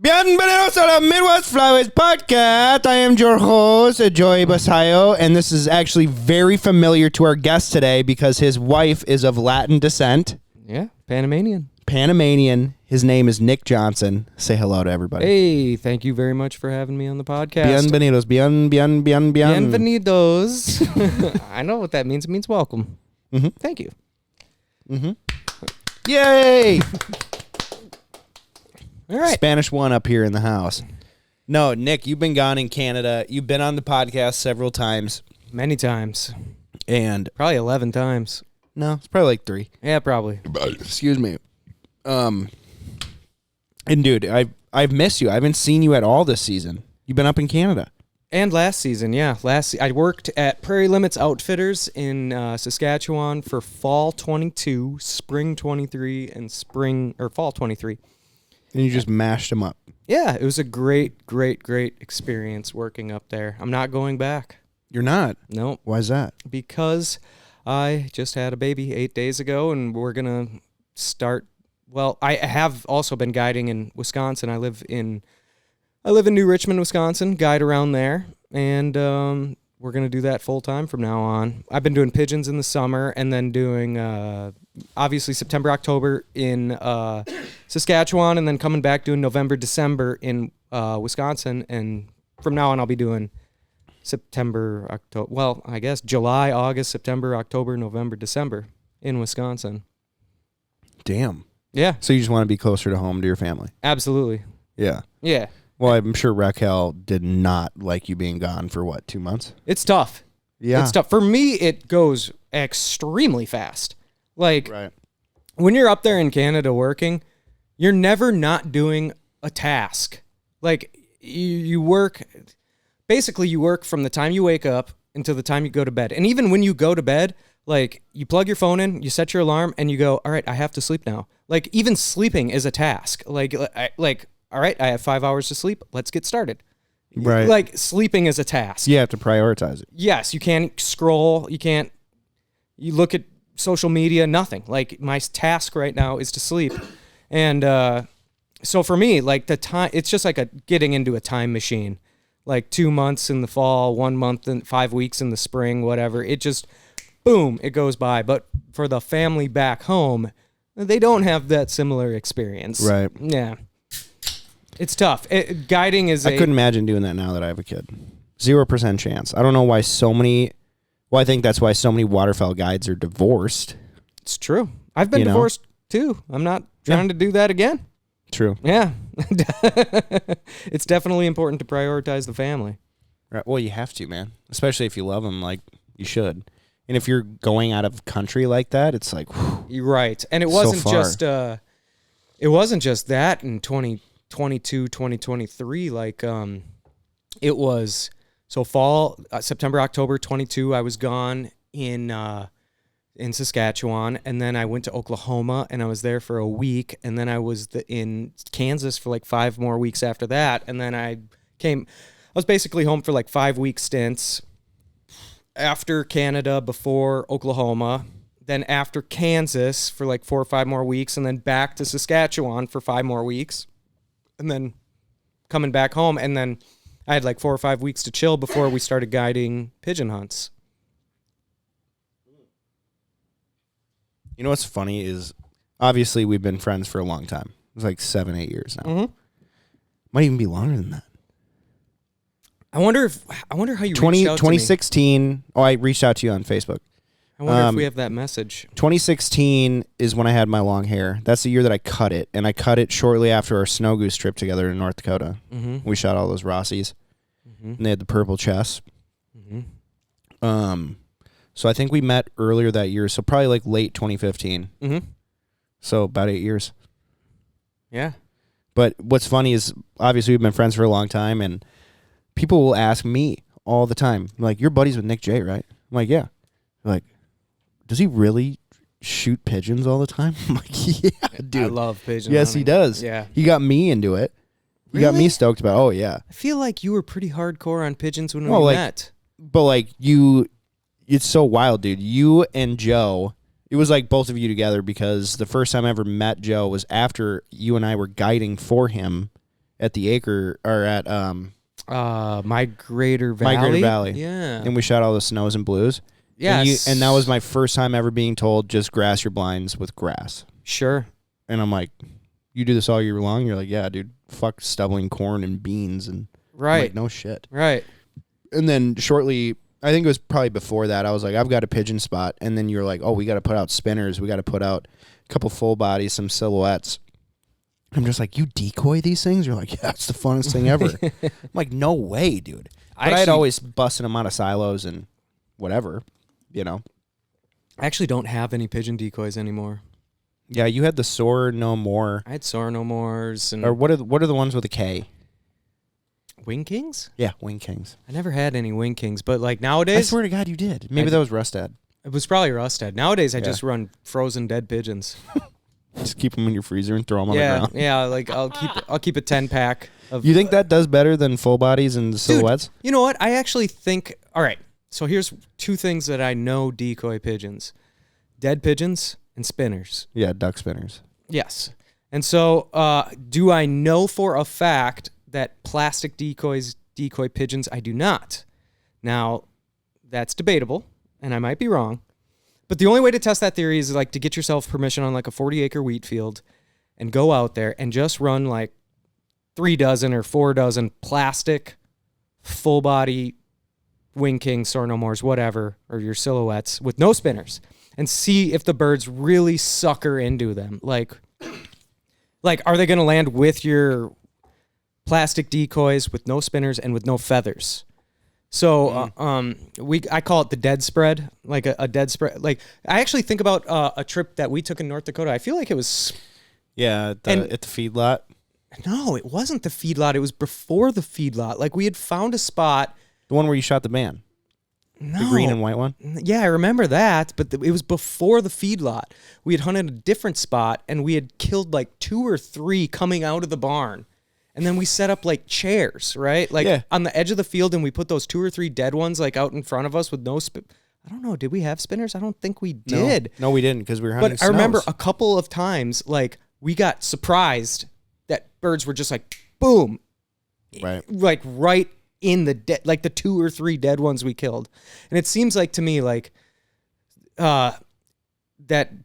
Bienvenidos a la Midwest Flyways podcast. I am your host, Joey Basayo, and this is actually very familiar to our guest today because his wife is of Latin descent. Yeah, Panamanian. His name is Nick Johnson. Say hello to everybody. Hey, thank you very much for having me on the podcast. Bienvenidos. Bienvenidos. I know what that means. It means welcome. Mm-hmm. Thank you. Mm-hmm. Yay! All right. Spanish one up here in the house. No, Nick, you've been gone in Canada. You've been on the podcast several times. Many times. And probably 11 times. No, it's probably like 3. Yeah, probably. Excuse me. And dude, I've missed you. I haven't seen you at all this season. You've been up in Canada. And last season, yeah. I worked at Prairie Limits Outfitters in Saskatchewan for fall 22, spring 23, and fall 23. And you just mashed them up. Yeah, it was a great experience working up there. I'm not going back. You're not? No. Why is that? Because I just had a baby 8 days ago, and we're going to start. Well, I have also been guiding in Wisconsin. I live in New Richmond, Wisconsin, guide around there, and we're going to do that full time from now on. I've been doing pigeons in the summer and then doing, obviously, September, October in Saskatchewan, and then coming back doing November, December in Wisconsin. And from now on, I'll be doing September, October. Well, I guess July, August, September, October, November, December in Wisconsin. Damn. Yeah. So you just want to be closer to home to your family? Absolutely. Yeah. Yeah. Well, I'm sure Raquel did not like you being gone for, 2 months? It's tough. Yeah. It's tough. For me, it goes extremely fast. Like, right. When you're up there in Canada working, you're never not doing a task. Like, you work, basically you work from the time you wake up until the time you go to bed. And even when you go to bed, like, you plug your phone in, you set your alarm, and you go, all right, I have to sleep now. Like, even sleeping is a task. Like, all right, I have 5 hours to sleep. Let's get started. Right. Like, sleeping is a task. You have to prioritize it. Yes, you can't scroll. You look at social media, nothing. Like, my task right now is to sleep. And so for me, like, the time, it's just like getting into a time machine. Like 2 months in the fall, 1 month and 5 weeks in the spring, whatever. It just, boom, it goes by. But for the family back home, they don't have that similar experience. Right. Yeah. It's tough. Guiding is I couldn't imagine doing that now that I have a kid. 0% chance. I don't know why I think that's why so many waterfowl guides are divorced. It's true. I've been divorced too. I'm not trying to do that again. True. Yeah. It's definitely important to prioritize the family. Right. Well, you have to, man. Especially if you love them, like you should. And if you're going out of country like that, it's like, whew, you're right. And it wasn't just that in 2022, 2023. Like, it was so fall, September, October 22. I was gone in Saskatchewan, and then I went to Oklahoma, and I was there for a week, and then I was in Kansas for like 5 more weeks after that, and then I was basically home for like 5-week stints. After Canada, before Oklahoma, then after Kansas for like 4 or 5 more weeks, and then back to Saskatchewan for 5 more weeks, and then coming back home, and then I had like 4 or 5 weeks to chill before we started guiding pigeon hunts. You know what's funny is, obviously we've been friends for a long time. It's like 7-8 years now. Mm-hmm. Might even be longer than that. I wonder how you reached out 2016. to me. Oh, I reached out to you on Facebook. I wonder if we have that message. 2016 is when I had my long hair. That's the year that I cut it, and I cut it shortly after our snow goose trip together in North Dakota. Mm-hmm. We shot all those Rossies, and they had the purple chests. Mm-hmm. So I think we met earlier that year, so probably like late 2015. Mm-hmm. So about 8 years. Yeah. But what's funny is, obviously we've been friends for a long time, and people will ask me all the time, like, you're buddies with Nick J, right? I'm like, yeah. They're like, does he really shoot pigeons all the time? I'm like, yeah, dude. I love pigeons. Yes, he does. Yeah. He got me into it. He got me stoked about it. Oh, yeah. I feel like you were pretty hardcore on pigeons when we met. But, like, it's so wild, dude. You and Joe, it was like both of you together, because the first time I ever met Joe was after you and I were guiding for him at the acre or at Migrator Valley. Migrator Valley. Yeah. And we shot all the snows and blues. Yes. And that was my first time ever being told just grass your blinds with grass. Sure. And I'm like, you do this all year long? You're like, yeah, dude. Fuck stubbling corn and beans and right. I'm like, no shit. Right. And then shortly, I think it was probably before that, I was like, I've got a pigeon spot. And then you're like, oh, we got to put out spinners. We got to put out a couple full bodies, some silhouettes. I'm just like, you decoy these things? You're like, yeah, it's the funnest thing ever. I'm like, no way, dude. But I'd always busted them out of silos and whatever, you know. I actually don't have any pigeon decoys anymore. Yeah, you had the Soar No More. I had Soar No Mores. And or what are the ones with a K? Wing Kings? Yeah, Wing Kings. I never had any Wing Kings, but like nowadays... I swear to God you did. Maybe that was Rustad. It was probably Rustad. Nowadays I just run frozen dead pigeons. Just keep them in your freezer and throw them on the ground. Yeah, like I'll keep a 10-pack of... You think that does better than full bodies and silhouettes? Dude, you know what? I actually think... All right, so here's two things that I know decoy pigeons. Dead pigeons and spinners. Yeah, duck spinners. Yes. And so do I know for a fact that plastic decoys decoy pigeons? I do not. Now, that's debatable, and I might be wrong. But the only way to test that theory is like to get yourself permission on like a 40-acre wheat field and go out there and just run like 3 dozen or 4 dozen plastic full-body Wing Kings, Soar No Mores, whatever, or your silhouettes with no spinners and see if the birds really sucker into them. Like are they going to land with your plastic decoys with no spinners and with no feathers? So I call it the dead spread, like a dead spread. Like I actually think about a trip that we took in North Dakota. I feel like it was at the feedlot. No, it wasn't the feedlot. It was before the feedlot. Like we had found a spot. The one where you shot the band. No. The green and white one? Yeah, I remember that, but it was before the feedlot. We had hunted a different spot, and we had killed like 2 or 3 coming out of the barn. And then we set up like chairs, right? Like on the edge of the field, and we put those 2 or 3 dead ones like out in front of us with no I don't know. Did we have spinners? I don't think we did. No, we didn't because we were hunting But I remember a couple of times like we got surprised that birds were just like, boom. Right. Like right in the like the 2 or 3 dead ones we killed. And it seems like to me like that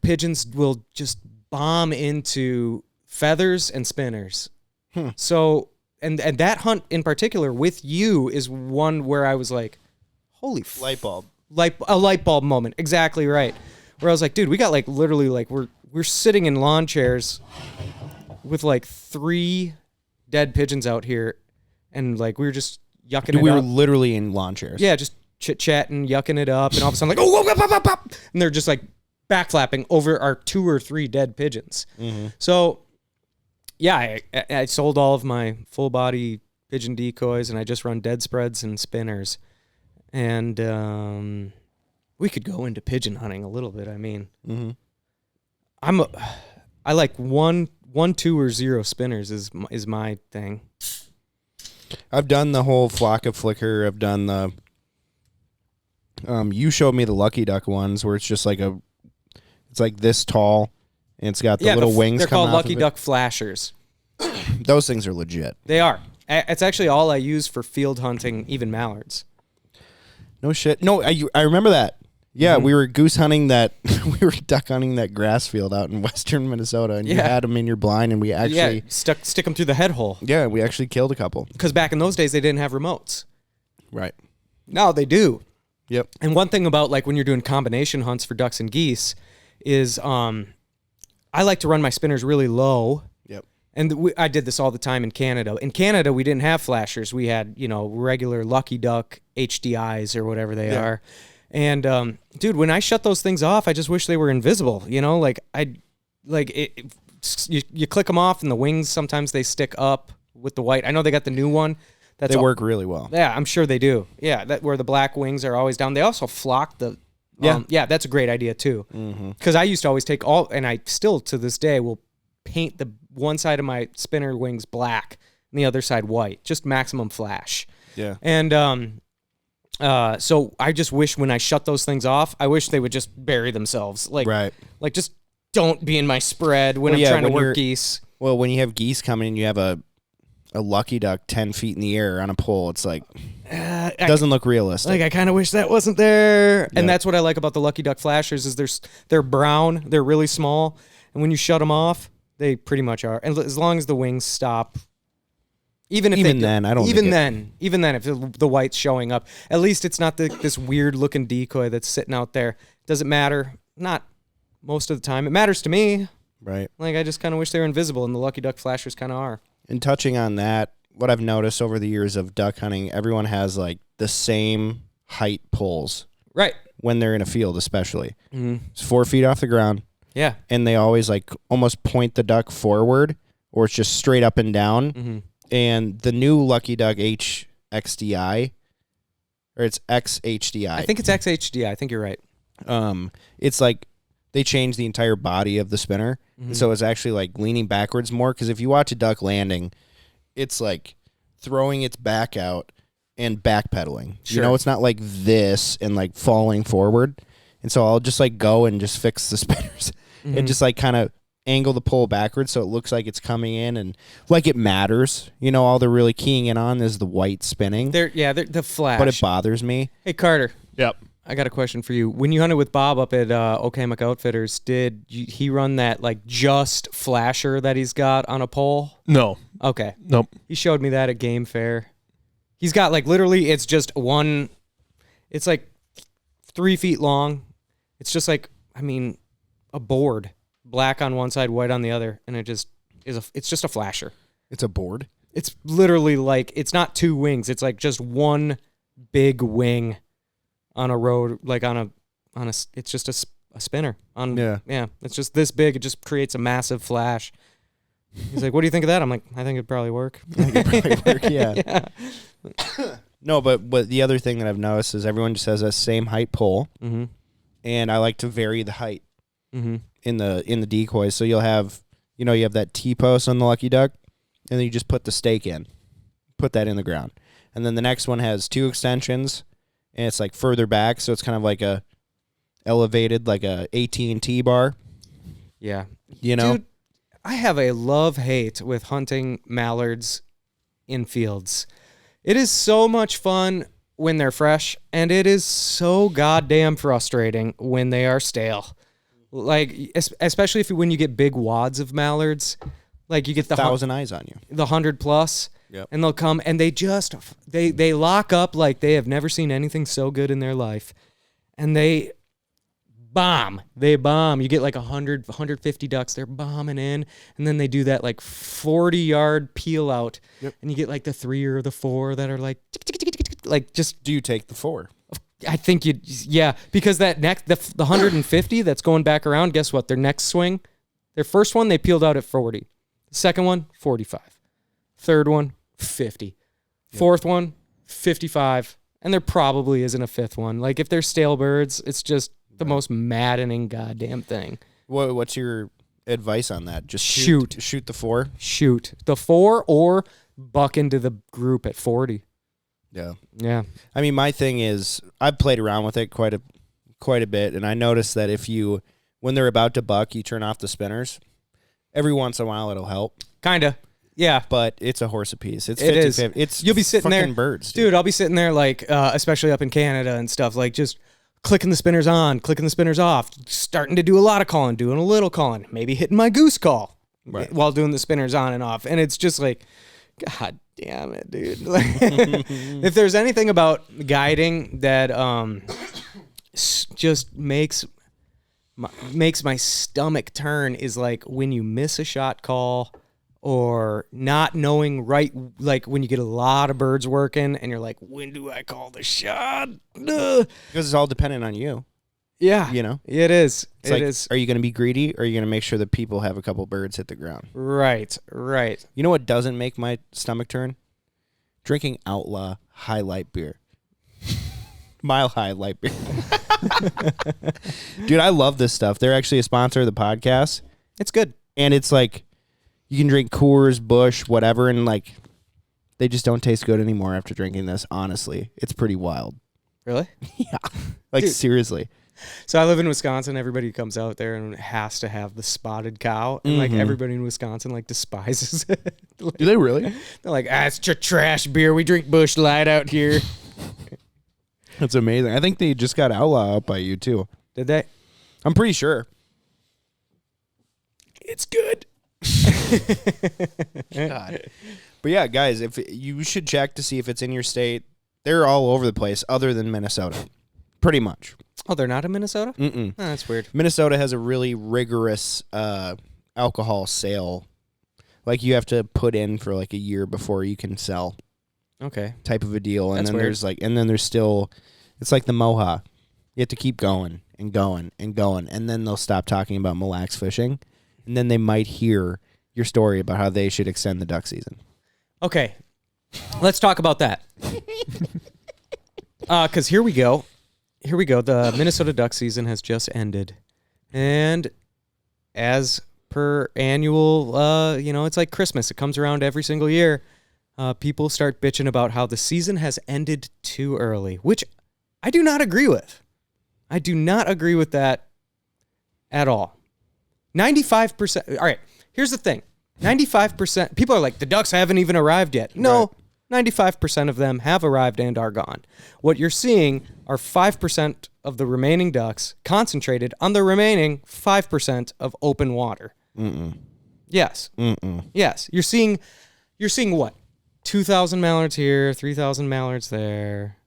pigeons will just bomb into feathers and spinners. So and that hunt in particular with you is one where I was like, holy light bulb. A light bulb moment. Exactly right. Where I was like, dude, we got like literally like we're sitting in lawn chairs with like 3 dead pigeons out here, and like we were just yucking it up. We were literally in lawn chairs. Yeah, just chit-chatting, yucking it up, and all of a sudden like, oh, whoa, pop, pop, and they're just like backflapping over our 2 or 3 dead pigeons. Mm-hmm. So, yeah, I sold all of my full-body pigeon decoys, and I just run dead spreads and spinners. And we could go into pigeon hunting a little bit. I mean, I like 1, 2, or 0 spinners is my thing. I've done the whole flock of flicker. I've done the. You showed me the Lucky Duck ones where it's just like it's like this tall, and it's got the little wings. They're coming called Lucky off of Duck flashers. Those things are legit. They are. It's actually all I use for field hunting, even mallards. No shit. No, I remember that. Yeah, we were goose hunting we were duck hunting that grass field out in western Minnesota, and you had them in your blind, and we actually stick them through the head hole. Yeah, we actually killed a couple. Because back in those days, they didn't have remotes. Right. Now they do. Yep. And one thing about like when you're doing combination hunts for ducks and geese is I like to run my spinners really low. Yep. And I did this all the time in Canada. In Canada, we didn't have flashers. We had, regular Lucky Duck HDIs or whatever they are. And dude, when I shut those things off, I just wish they were invisible. You click them off, and the wings sometimes they stick up with the white. I know they got the new one. They work really well. Yeah, I'm sure they do. Yeah, where the black wings are always down. They also flock the. That's a great idea too. Because I used to always take and I still to this day will paint the one side of my spinner wings black and the other side white, just maximum flash. Yeah. And so I just wish when I shut those things off, I wish they would just bury themselves. Like just don't be in my spread when I'm trying to work geese. Well, when you have geese coming, you have a a lucky duck 10 feet in the air on a pole. It's like, it doesn't look realistic. Like, I kind of wish that wasn't there. Yeah. And that's what I like about the lucky duck flashers is they're brown, they're really small, and when you shut them off, they pretty much are. And as long as the wings stop, even if then, I don't. Even then, if the white's showing up, at least it's not this weird looking decoy that's sitting out there. Doesn't matter. Not most of the time. It matters to me. Right. Like, I just kind of wish they were invisible, and the lucky duck flashers kind of are. And touching on that, what I've noticed over the years of duck hunting, everyone has like the same height poles. Right. When they're in a field, especially. Mm-hmm. It's 4 feet off the ground. Yeah. And they always like almost point the duck forward, or it's just straight up and down. Mm-hmm. And the new Lucky Duck HXDI, or it's XHDI. I think it's XHDI. I think you're right. It's like they changed the entire body of the spinner. Mm-hmm. So it's actually like leaning backwards more. Because if you watch a duck landing, it's like throwing its back out and backpedaling. Sure. You know, it's not like this and like falling forward. And so I'll just like go and just fix the spinners and just like kind of angle the pole backwards so it looks like it's coming in and like it matters. You know, all they're really keying in on is the white spinning. They're the flash. But it bothers me. Hey, Carter. Yep. I got a question for you. When you hunted with Bob up at Okemuk Outfitters, he run that like just flasher that he's got on a pole? No. Okay. Nope. He showed me that at Game Fair. He's got like literally it's just one, it's like 3 feet long. It's just like, I mean, a board. Black on one side, white on the other, and it just it's just a flasher. It's a board? It's literally like, it's not two wings. It's like just one big wing on a road, like on a it's just a spinner. Yeah, it's just this big. It just creates a massive flash. He's like, what do you think of that? I'm like, I think it'd probably work. Yeah. No, but the other thing that I've noticed is everyone just has that same height pole, and I like to vary the height in the decoys. So you'll have, you have that T-post on the Lucky Duck, and then you just put the stake in, put that in the ground, and then the next one has 2 extensions, and it's like further back, so it's kind of like a elevated, like a AT&T bar. Yeah, Dude, I have a love-hate with hunting mallards in fields. It is so much fun when they're fresh, and it is so goddamn frustrating when they are stale. Like, especially when you get big wads of mallards, like you get the 1,000 eyes on you, the 100 plus, yep. And they'll come and they lock up like they have never seen anything so good in their life, and they bomb. You get like 100, 150 ducks. They're bombing in, and then they do that like 40-yard peel out, yep. And you get like the 3 or the 4 that are like just. Do you take the 4? I think because that the 150 that's going back around, guess what? Their next swing, their first one, they peeled out at 40. The second one, 45. Third one, 50. Yep. Fourth one, 55. And there probably isn't a fifth one. Like, if they're stale birds, it's just the most maddening goddamn thing. What's your advice on that? Just shoot the 4? Shoot the 4 or buck into the group at 40. Yeah. I mean, my thing is, I've played around with it quite a bit, and I noticed that when they're about to buck, you turn off the spinners. Every once in a while, it'll help. Kinda. Yeah. But it's a horse apiece. It's 50-50. It's you'll be sitting there, birds, dude. I'll be sitting there like, especially up in Canada and stuff, like just clicking the spinners on, clicking the spinners off, starting to do a lot of calling, doing a little calling, maybe hitting my goose call while doing the spinners on and off, and it's just like, God damn it, dude. If there's anything about guiding that just makes my stomach turn is like when you miss a shot call or not knowing right, like when you get a lot of birds working and you're like, when do I call the shot? Because it's all dependent on you. Yeah. It is. It is. Are you going to be greedy, or are you going to make sure that people have a couple birds hit the ground? Right. You know what doesn't make my stomach turn? Drinking Outlaw High Light beer. Mile High Light beer. Dude, I love this stuff. They're actually a sponsor of the podcast. It's good. And it's like, you can drink Coors, Busch, whatever, and like, they just don't taste good anymore after drinking this, honestly. It's pretty wild. Really? Yeah. Like, dude, seriously. So I live in Wisconsin. Everybody comes out there and has to have the spotted cow, and like everybody in Wisconsin like despises it. Like, Do they really? they're like, it's just trash beer. We drink Busch Light out here. That's amazing. I think they just got outlawed out by you too. Did they? I'm pretty sure. It's good. God. But yeah, guys, if you should check to see if it's in your state. They're all over the place, other than Minnesota, pretty much. Oh, they're not in Minnesota? Mm-mm. Oh, that's weird. Minnesota has a really rigorous alcohol sale. Like you have to put in for like a year before you can sell. Okay. Type of a deal, and That's then weird. there's still, it's like the Moha. You have to keep going and going and going, and then they'll stop talking about mille lacs fishing, and then they might hear your story about how they should extend the duck season. Okay. Let's talk about that. Because here we go. Here we go. The Minnesota duck season has just ended. And as per annual, it's like Christmas. It comes around every single year. People start bitching about how the season has ended too early, which I do not agree with. I do not agree with that at all. 95%. All right, here's the thing. 95%. People are like, the ducks haven't even arrived yet. No. Right. 95% of them have arrived and are gone. What you're seeing are 5% of the remaining ducks concentrated on the remaining 5% of open water. Mm-mm. Yes. Mm-mm. Yes. You're seeing what? 2,000 mallards here, 3,000 mallards there.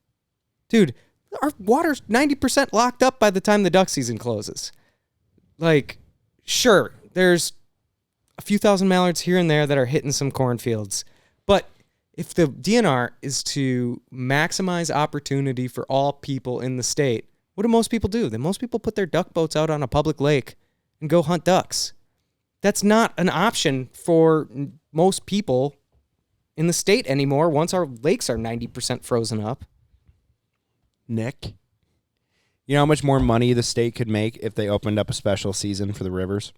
Dude, our water's 90% locked up by the time the duck season closes. Like, sure, there's a few thousand mallards here and there that are hitting some cornfields, but if the DNR is to maximize opportunity for all people in the state, what do most people do? Most people put their duck boats out on a public lake and go hunt ducks. That's not an option for most people in the state anymore once our lakes are 90% frozen up. Nick, you know how much more money the state could make if they opened up a special season for the rivers?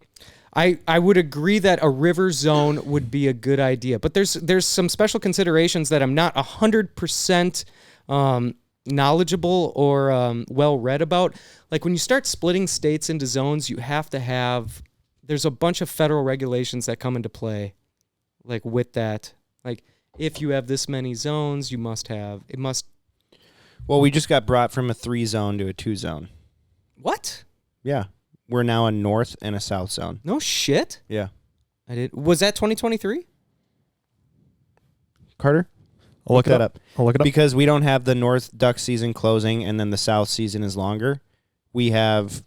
I would agree that a river zone would be a good idea, but there's some special considerations that I'm not 100% knowledgeable or well read about. Like when you start splitting states into zones, you have to have, there's a bunch of federal regulations that come into play, like with that. Like if you have this many zones, you must have, it must. Well, we just got brought from a 3-zone to a 2-zone. What? Yeah. We're now a north and a south zone. No shit. Yeah. I did. Was that 2023? Carter? I'll look that up. I'll look it up. Because we don't have the north duck season closing and then the south season is longer. We have,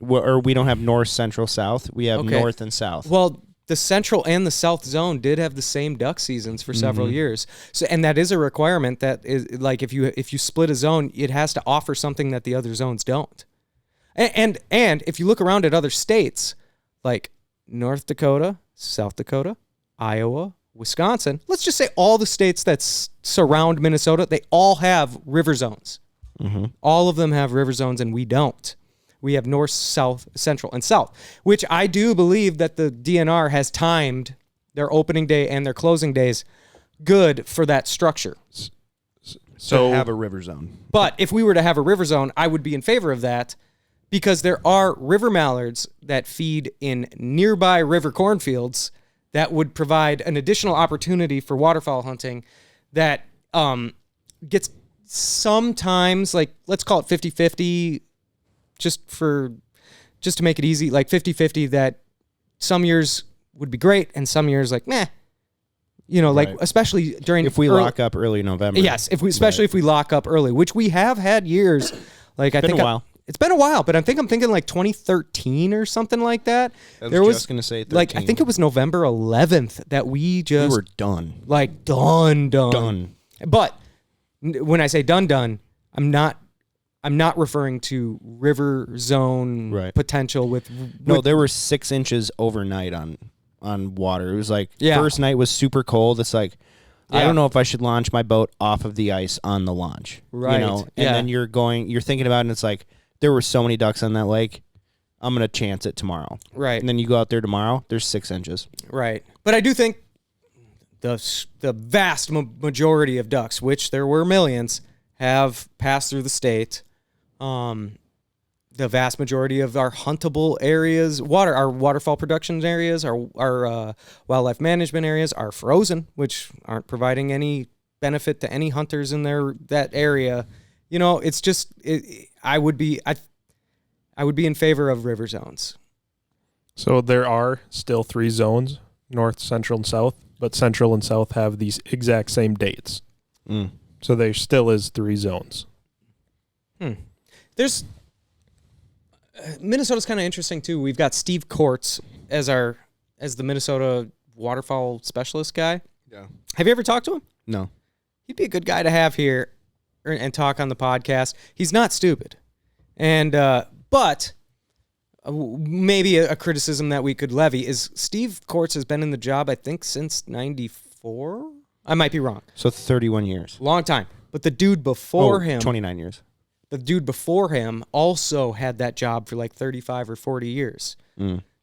or we don't have north, central, south. We have north and south. Well, the central and the south zone did have the same duck seasons for several years. So, and that is a requirement that is like if you split a zone, it has to offer something that the other zones don't. And if you look around at other states like North Dakota, South Dakota, Iowa, Wisconsin, let's just say all the states that surround Minnesota, they all have river zones. Mm-hmm. All of them have river zones, and we don't. We have north, south, central, and south, which I do believe that the DNR has timed their opening day and their closing days good for that structure. So have a river zone. But if we were to have a river zone, I would be in favor of that because there are river mallards that feed in nearby river cornfields that would provide an additional opportunity for waterfowl hunting that gets sometimes, like, let's call it 50-50, just to make it easy, like 50-50 that some years would be great and some years like, meh. You know, like, especially during... If we lock up early November. Yes, if we lock up early, which we have had years. Like It's been a while. It's been a while, but I'm thinking like 2013 or something like that. I was just going to say 13. Like, I think it was November 11th that we were done. Like, done. Done. But when I say done, I'm not referring to river zone potential with... No, there were 6 inches overnight on water. It was like, first night was super cold. It's like, I don't know if I should launch my boat off of the ice on the launch. Right. You know? And then you're thinking about it, and it's like, there were so many ducks on that lake, I'm going to chance it tomorrow. Right. And then you go out there tomorrow, there's 6 inches. Right. But I do think the vast majority of ducks, which there were millions, have passed through the state. the vast majority of our huntable areas, our waterfowl production areas, our wildlife management areas are frozen, which aren't providing any benefit to any hunters in that area. It's just I would be in favor of river zones. So there are still 3 zones, north, central, and south, but central and south have these exact same dates. So there still is 3 zones. There's Minnesota's kind of interesting too. We've got Steve Kortz as the Minnesota waterfowl specialist guy. Yeah. Have you ever talked to him? No. He'd be a good guy to have here and talk on the podcast. He's not stupid. And but maybe a criticism that we could levy is Steve Kortz has been in the job, I think, since 94. I might be wrong. So 31 years. Long time. But the dude before him, 29 years. The dude before him also had that job for like 35 or 40 years.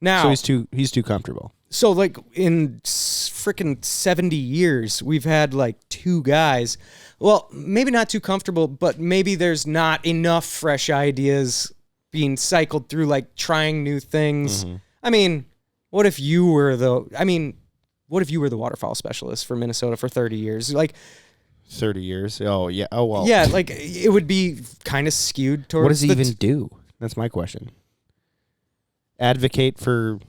Now, so he's too comfortable. So like in freaking 70 years, we've had like 2 guys. Well, maybe not too comfortable, but maybe there's not enough fresh ideas being cycled through, like trying new things. I mean, what if you were the waterfowl specialist for Minnesota for 30 years? Like 30 years. Oh, yeah. Oh, well. Yeah, like it would be kind of skewed towards. What does he even do? That's my question. Advocate for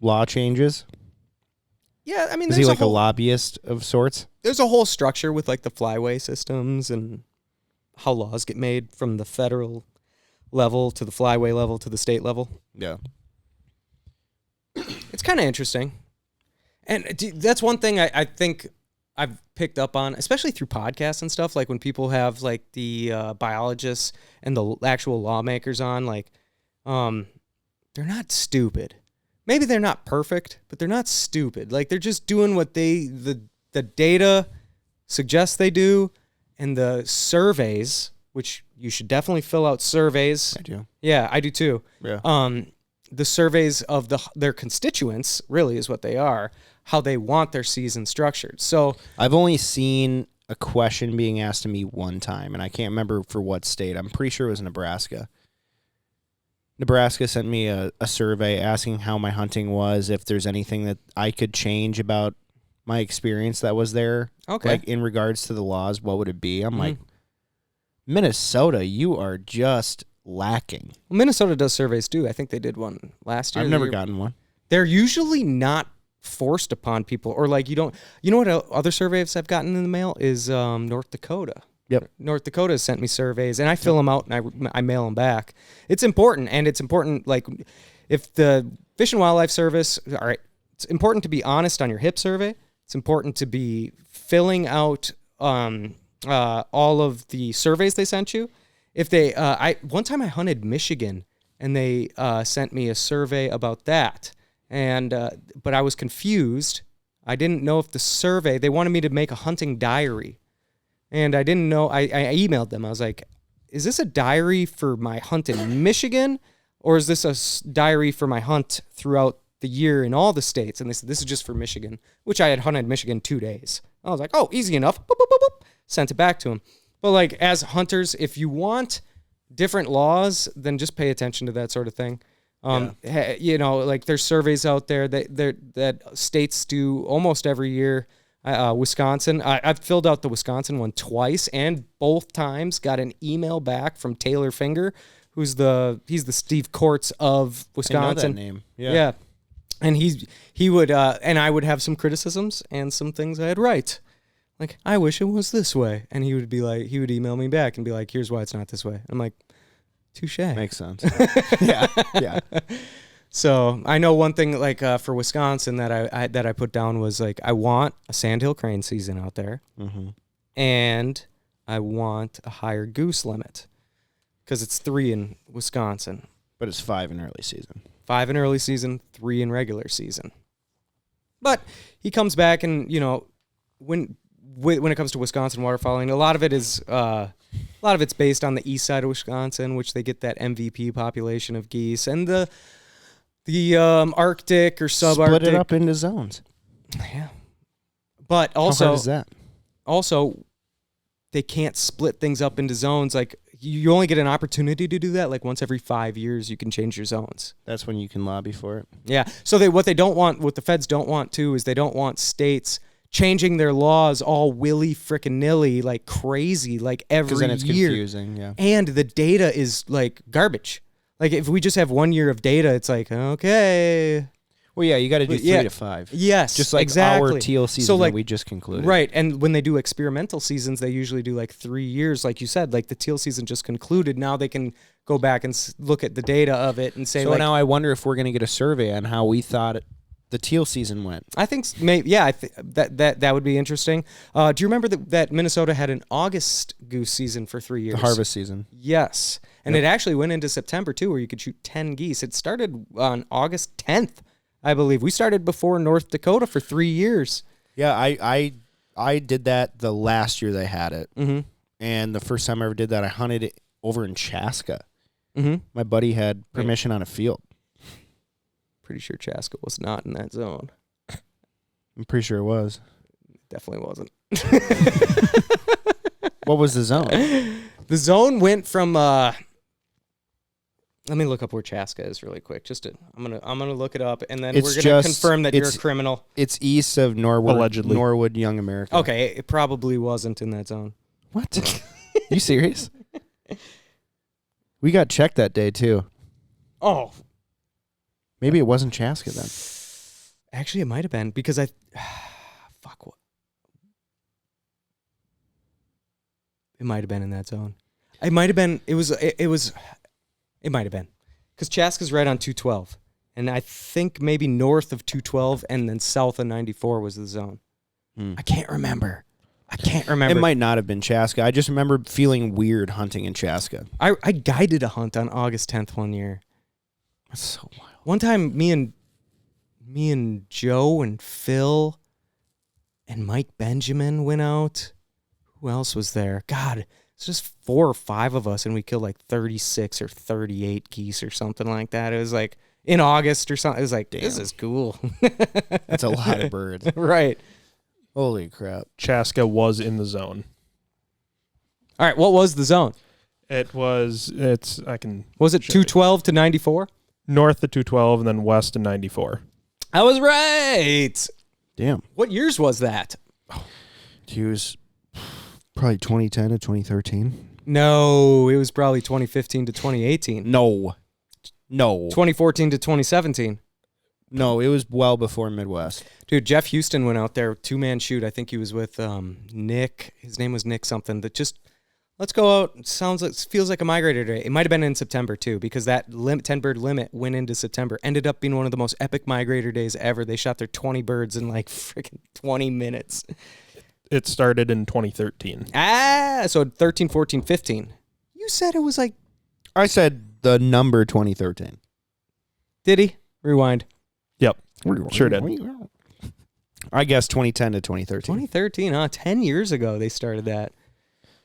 law changes? Yeah, I mean, is he like a lobbyist of sorts? There's a whole structure with like the Flyway systems and how laws get made from the federal level to the Flyway level to the state level. Yeah. It's kind of interesting. And that's one thing I think I've picked up on, especially through podcasts and stuff, like when people have like the biologists and the actual lawmakers on, like, they're not stupid. Maybe they're not perfect, but they're not stupid. Like they're just doing what the data suggests they do, and the surveys, which you should definitely fill out surveys. I do. Yeah, I do too. Yeah. The surveys of their constituents really is what they are, how they want their season structured. So I've only seen a question being asked to me one time, and I can't remember for what state. I'm pretty sure it was Nebraska. Nebraska sent me a survey asking how my hunting was, if there's anything that I could change about my experience that was there. Okay. Like in regards to the laws, what would it be? I'm like, Minnesota, you are just lacking. Well, Minnesota does surveys too. I think they did one last year. I've never gotten one. They're usually not forced upon people, or like you know what other surveys I've gotten in the mail is North Dakota. Yep. North Dakota has sent me surveys, and I fill them out and I mail them back. It's important, and it's important, like, if the Fish and Wildlife Service, all right, it's important to be honest on your HIP survey. It's important to be filling out all of the surveys they sent you. If they, one time I hunted Michigan, and they sent me a survey about that, and but I was confused. I didn't know if the survey, they wanted me to make a hunting diary. And I didn't know, I emailed them. I was like, is this a diary for my hunt in Michigan? Or is this a diary for my hunt throughout the year in all the states? And they said, this is just for Michigan, which I had hunted Michigan 2 days. I was like, oh, easy enough. Boop, boop, boop, boop. Sent it back to them. But like, as hunters, if you want different laws, then just pay attention to that sort of thing. You know, like there's surveys out there that states do almost every year. Wisconsin, I've filled out the Wisconsin one twice, and both times got an email back from Taylor Finger, he's the Steve Kortz of Wisconsin. I know that name. Yeah. And he would and I would have some criticisms and some things I'd write. Like, I wish it was this way. And he would email me back and be like, here's why it's not this way. I'm like, touche. Makes sense. Yeah. So I know one thing, like for Wisconsin, that I put down was like, I want a sandhill crane season out there, and I want a higher goose limit because it's 3 in Wisconsin, but it's 5 in early season. 5 in early season, 3 in regular season. But he comes back, and you know, when it comes to Wisconsin waterfowling, a lot of it's based on the east side of Wisconsin, which they get that MVP population of geese, and the Arctic or subarctic. Split it up into zones. Yeah. But also, how hard is that? Also, they can't split things up into zones. Like, you only get an opportunity to do that like once every 5 years. You can change your zones. That's when you can lobby for it. Yeah. So what the feds don't want too is they don't want states changing their laws all willy frickin' nilly like crazy like every year. Because then it's confusing. Yeah. And the data is like garbage. Like if we just have 1 year of data, it's like okay. Well, yeah, you got to do 3 to 5. Yes, just like exactly. our teal season that we just concluded. Right, and when they do experimental seasons, they usually do like 3 years, like you said. Like the teal season just concluded. Now they can go back and look at the data of it and say. So now I wonder if we're going to get a survey on how we thought the teal season went. I think maybe that would be interesting. Do you remember that Minnesota had an August goose season for 3 years? The harvest season. Yes, and it actually went into September too, where you could shoot 10 geese. It started on August 10th. I believe we started before North Dakota for 3 years. Yeah, I did that the last year they had it, and the first time I ever did that, I hunted it over in Chaska. My buddy had permission on a field. Pretty sure Chaska was not in that zone. I'm pretty sure it was. Definitely wasn't. What was the zone? The zone went from. Let me look up where Chaska is really quick. I'm gonna look it up, and then we're gonna confirm that you're a criminal. It's east of Norwood, allegedly. Norwood, Young America. Okay, it probably wasn't in that zone. What? You serious? We got checked that day too. Oh, maybe it wasn't Chaska then. Actually, it might have been because fuck what? It might have been in that zone. It might have been. It was. It might have been. Because Chaska's right on 212. And I think maybe north of 212 and then south of 94 was the zone. I can't remember. It might not have been Chaska. I just remember feeling weird hunting in Chaska. I guided a hunt on August 10th one year. That's so wild. One time, me and Joe and Phil and Mike Benjamin went out. Who else was there? God, it's just 4 or 5 of us, and we killed like 36 or 38 geese or something like that. It was like in August or something. It was like, this is cool. That's a lot of birds. Right. Holy crap. Chaska was in the zone. All right, what was the zone? Was it 212 to 94? North of 212 and then west of 94. I was right. Damn. What years was that? He was probably 2010 to 2013. No, it was probably 2015 to 2018. No. 2014 to 2017. No, it was well before Midwest. Dude, Jeff Houston went out there, 2-man shoot. I think he was with Nick. His name was Nick something. That just, let's go out. Feels like a migrator day. It might have been in September too, because that 10-bird limit went into September. Ended up being one of the most epic migrator days ever. They shot their 20 birds in like freaking 20 minutes. It started in 2013. So 13, 14, 15. You said it was like... I said the number 2013. Did he? Rewind. Yep. Sure did. I guess 2010 to 2013. 2013, huh? 10 years ago they started that.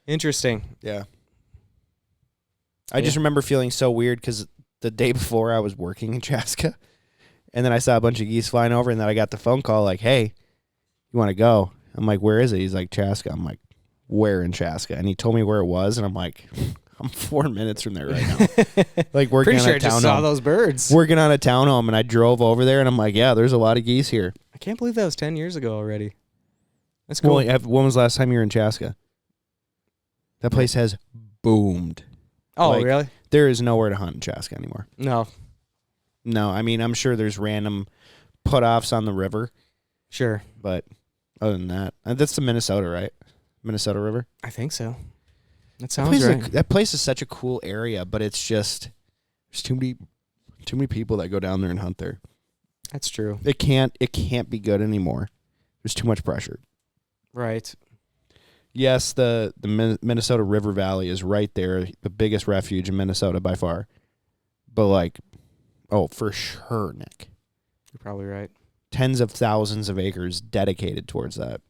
Interesting. Yeah. I just remember feeling so weird because the day before I was working in Chaska, and then I saw a bunch of geese flying over, and then I got the phone call like, hey, you want to go? I'm like, where is it? He's like, Chaska. I'm like, where in Chaska? And he told me where it was, and I'm like, I'm 4 minutes from there right now. Like working on a townhome. Just saw those birds. Working on a townhome, and I drove over there, and I'm like, yeah, there's a lot of geese here. I can't believe that was 10 years ago already. That's cool. Well, when was the last time you were in Chaska? That place has boomed. Oh, really? There is nowhere to hunt in Chaska anymore. No. I mean, I'm sure there's random put-offs on the river. Sure. But other than that, that's the Minnesota, right? Minnesota River? I think so. That sounds right. That place is such a cool area, but it's just there's too many people that go down there and hunt there. That's true. It can't be good anymore. There's too much pressure. Right. Yes, the Minnesota River Valley is right there, the biggest refuge in Minnesota by far. But for sure, Nick. You're probably right. Tens of thousands of acres dedicated towards that.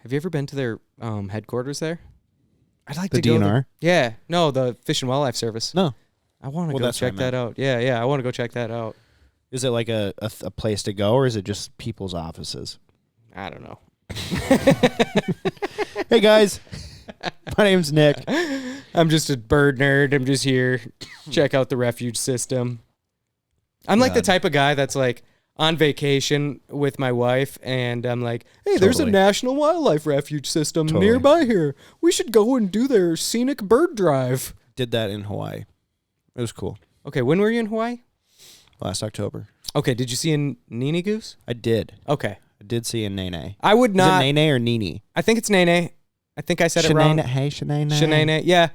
Have you ever been to their headquarters there? I'd like to go. The DNR? Yeah. No, the Fish and Wildlife Service. No. I want to go check that out. Yeah. I want to go check that out. Is it like a place to go, or is it just people's offices? I don't know. Hey, guys. My name's Nick. I'm just a bird nerd. I'm just here. Check out the refuge system. I'm like the type of guy that's like on vacation with my wife, and I'm like, hey, there's a national wildlife refuge system nearby here. We should go and do their scenic bird drive. Did that in Hawaii. It was cool. Okay, when were you in Hawaii? Last October. Okay, did you see a Nene goose? I did. Okay. I did see a nene. I would not. Is it nene or nene? I think it's Nene. I think I said it wrong. Hey, Shanae. Shanae, yeah.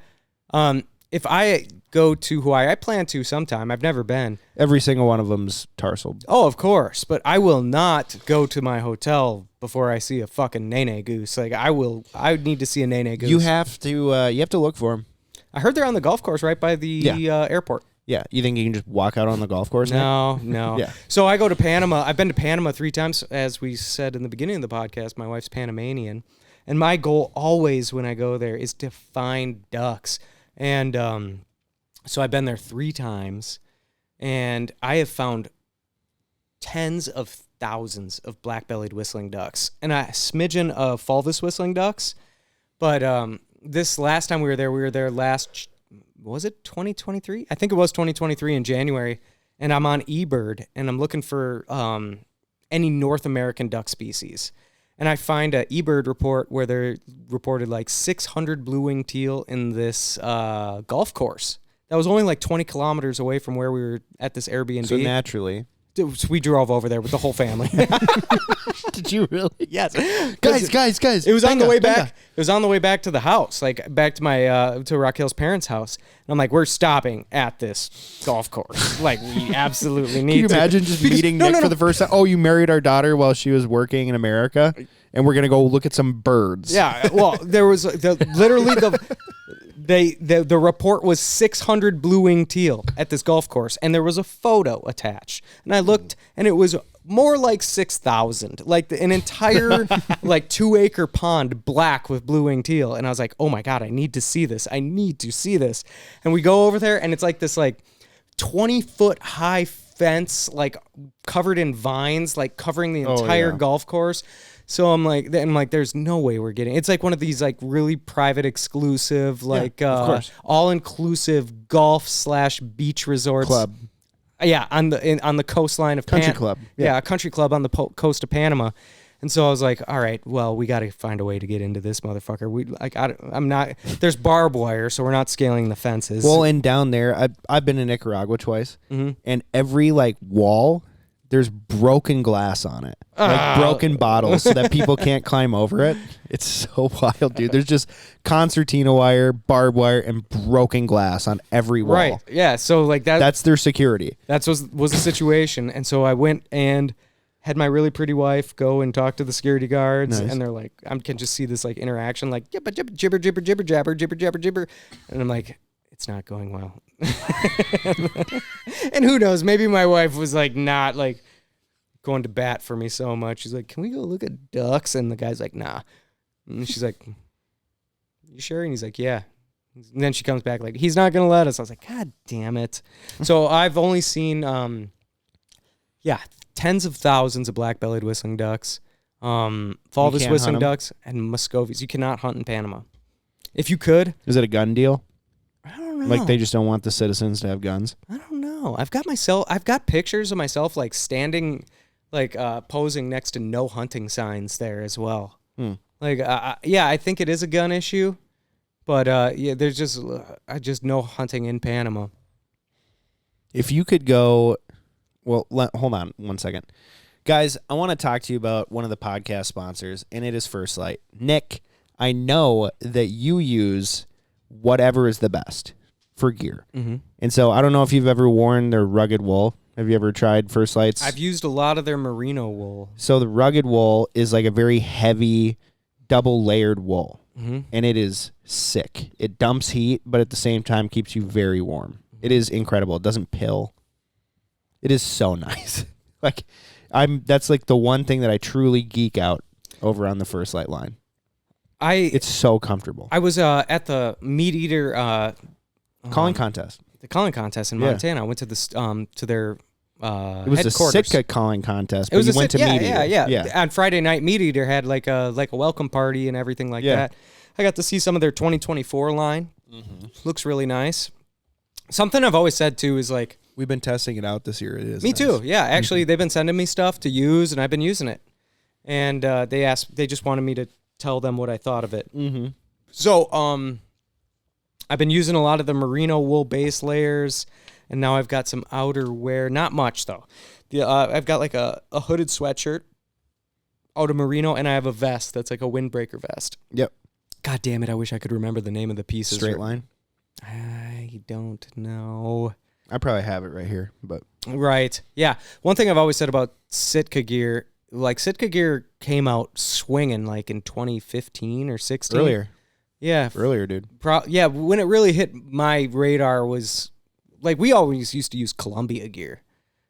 If I go to Hawaii, I plan to sometime. I've never been. Every single one of them's tarsaled. Oh, of course. But I will not go to my hotel before I see a fucking Nene goose. Like, I would need to see a Nene goose. You have to look for them. I heard they're on the golf course right by the airport. Yeah. You think you can just walk out on the golf course? No. Yeah. So I go to Panama. I've been to Panama 3 times, as we said in the beginning of the podcast. My wife's Panamanian. And my goal always when I go there is to find ducks. And so I've been there 3 times, and I have found tens of thousands of black-bellied whistling ducks and a smidgen of fulvous whistling ducks. But this last time we were there last, was it 2023? I think it was 2023 in January, and I'm on eBird, and I'm looking for any North American duck species. And I find a eBird report where they're reported like 600 blue-winged teal in this golf course. That was only like 20 kilometers away from where we were at this Airbnb. So naturally. We drove over there with the whole family. Did you really? Yes. Guys. It was on the way back. It was on the way back to the house, like back to my to Raquel's parents' house. And I'm like, we're stopping at this golf course. Like, we absolutely need to. Can you imagine just meeting Nick for the first time? Oh, you married our daughter while she was working in America, and we're gonna go look at some birds. Yeah. Well, there was the report was 600 blue-winged teal at this golf course, and there was a photo attached. And I looked, and it was more like 6,000, like an entire like 2-acre pond black with blue-winged teal. And I was like, oh my God, I need to see this. And we go over there, and it's like this like 20-foot high fence, like covered in vines, like covering the entire golf course. So I'm like, there's no way we're getting. It's like one of these like really private, exclusive, like all-inclusive golf/beach resorts. Club. Yeah, on the coastline of Country club. Yeah, a country club on the coast of Panama. And so I was like, all right, well, we got to find a way to get into this motherfucker. I'm not. There's barbed wire, so we're not scaling the fences. Well, and down there, I've been to Nicaragua twice, and every like wall, there's broken glass on it, like broken bottles, so that people can't climb over it. It's so wild, dude. There's just concertina wire, barbed wire, and broken glass on every wall. Right. Yeah. So like that's their security. That was the situation. And so I went and had my really pretty wife go and talk to the security guards, and they're like, I can just see this like interaction, like jibber jibber jibber jibber jabber jibber jabber jibber, and I'm like, it's not going well. And who knows, maybe my wife was like not like going to bat for me so much. She's like, can we go look at ducks? And the guy's like, nah. And she's like, you sure? And he's like, yeah. And then she comes back like, he's not gonna let us. I was like, God damn it. So I've only seen tens of thousands of black-bellied whistling ducks, fulvous whistling ducks, and Muscovies. You cannot hunt in Panama. If you could. Is it a gun deal? I don't know. Like they just don't want the citizens to have guns? I don't know. I've got pictures of myself like standing, like posing next to no hunting signs there as well. Like, I think it is a gun issue, but there's just no hunting in Panama. If you could go, well, hold on 1 second. Guys, I want to talk to you about one of the podcast sponsors, and it is First Light. Nick, I know that you use whatever is the best for gear. Mm-hmm. And so I don't know if you've ever worn their rugged wool. Have you ever tried First Light's? I've used a lot of their merino wool. So the rugged wool is like a very heavy, double layered wool. Mm-hmm. And it is sick. It dumps heat, but at the same time keeps you very warm. It is incredible. It doesn't pill. It is so nice. That's like the one thing that I truly geek out over on the First Light line. It's so comfortable. I was at the meat eater calling contest. The calling contest in Montana. I went to the to their it was headquarters. a Sitka calling contest. But it was you went to meat eater. Yeah. On Friday night, meat eater had like a welcome party and everything like that. I got to see some of their 2024 line. Looks really nice. Something I've always said too is like, we've been testing it out this year. It is me nice. too. Yeah, actually, they've been sending me stuff to use, and I've been using it. And they just wanted me to tell them what I thought of it. Mm-hmm. So, I've been using a lot of the merino wool base layers, and now I've got some outerwear. Not much though. I've got like a hooded sweatshirt out of merino, and I have a vest that's like a windbreaker vest. Yep. God damn it! I wish I could remember the name of the pieces. Straight line. I don't know. I probably have it right here, but Right. Yeah. One thing I've always said about Sitka gear, like Sitka gear came out swinging like in 2015 or 16. earlier, Yeah. dude. Yeah. When it really hit my radar was like we always used to use Columbia gear.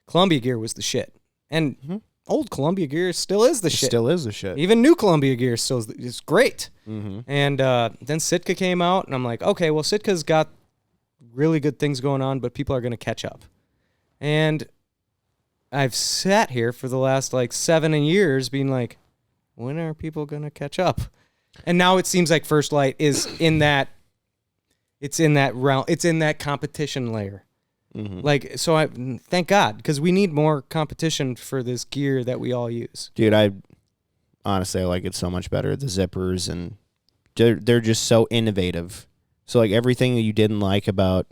Columbia gear was the shit. And old Columbia gear still is the shit. Still is the shit. Even new Columbia gear still is great. Mm-hmm. And then Sitka came out, and I'm like, okay, well, Sitka's got really good things going on, but people are going to catch up. And I've sat here for the last like 7 years being like, when are people going to catch up? And now it seems like First Light is in that, it's in that realm, it's in that competition layer. Mm-hmm. Like, so I thank God, because we need more competition for this gear that we all use. Dude, I honestly like it so much better. The zippers, and they're just so innovative. So like everything that you didn't like about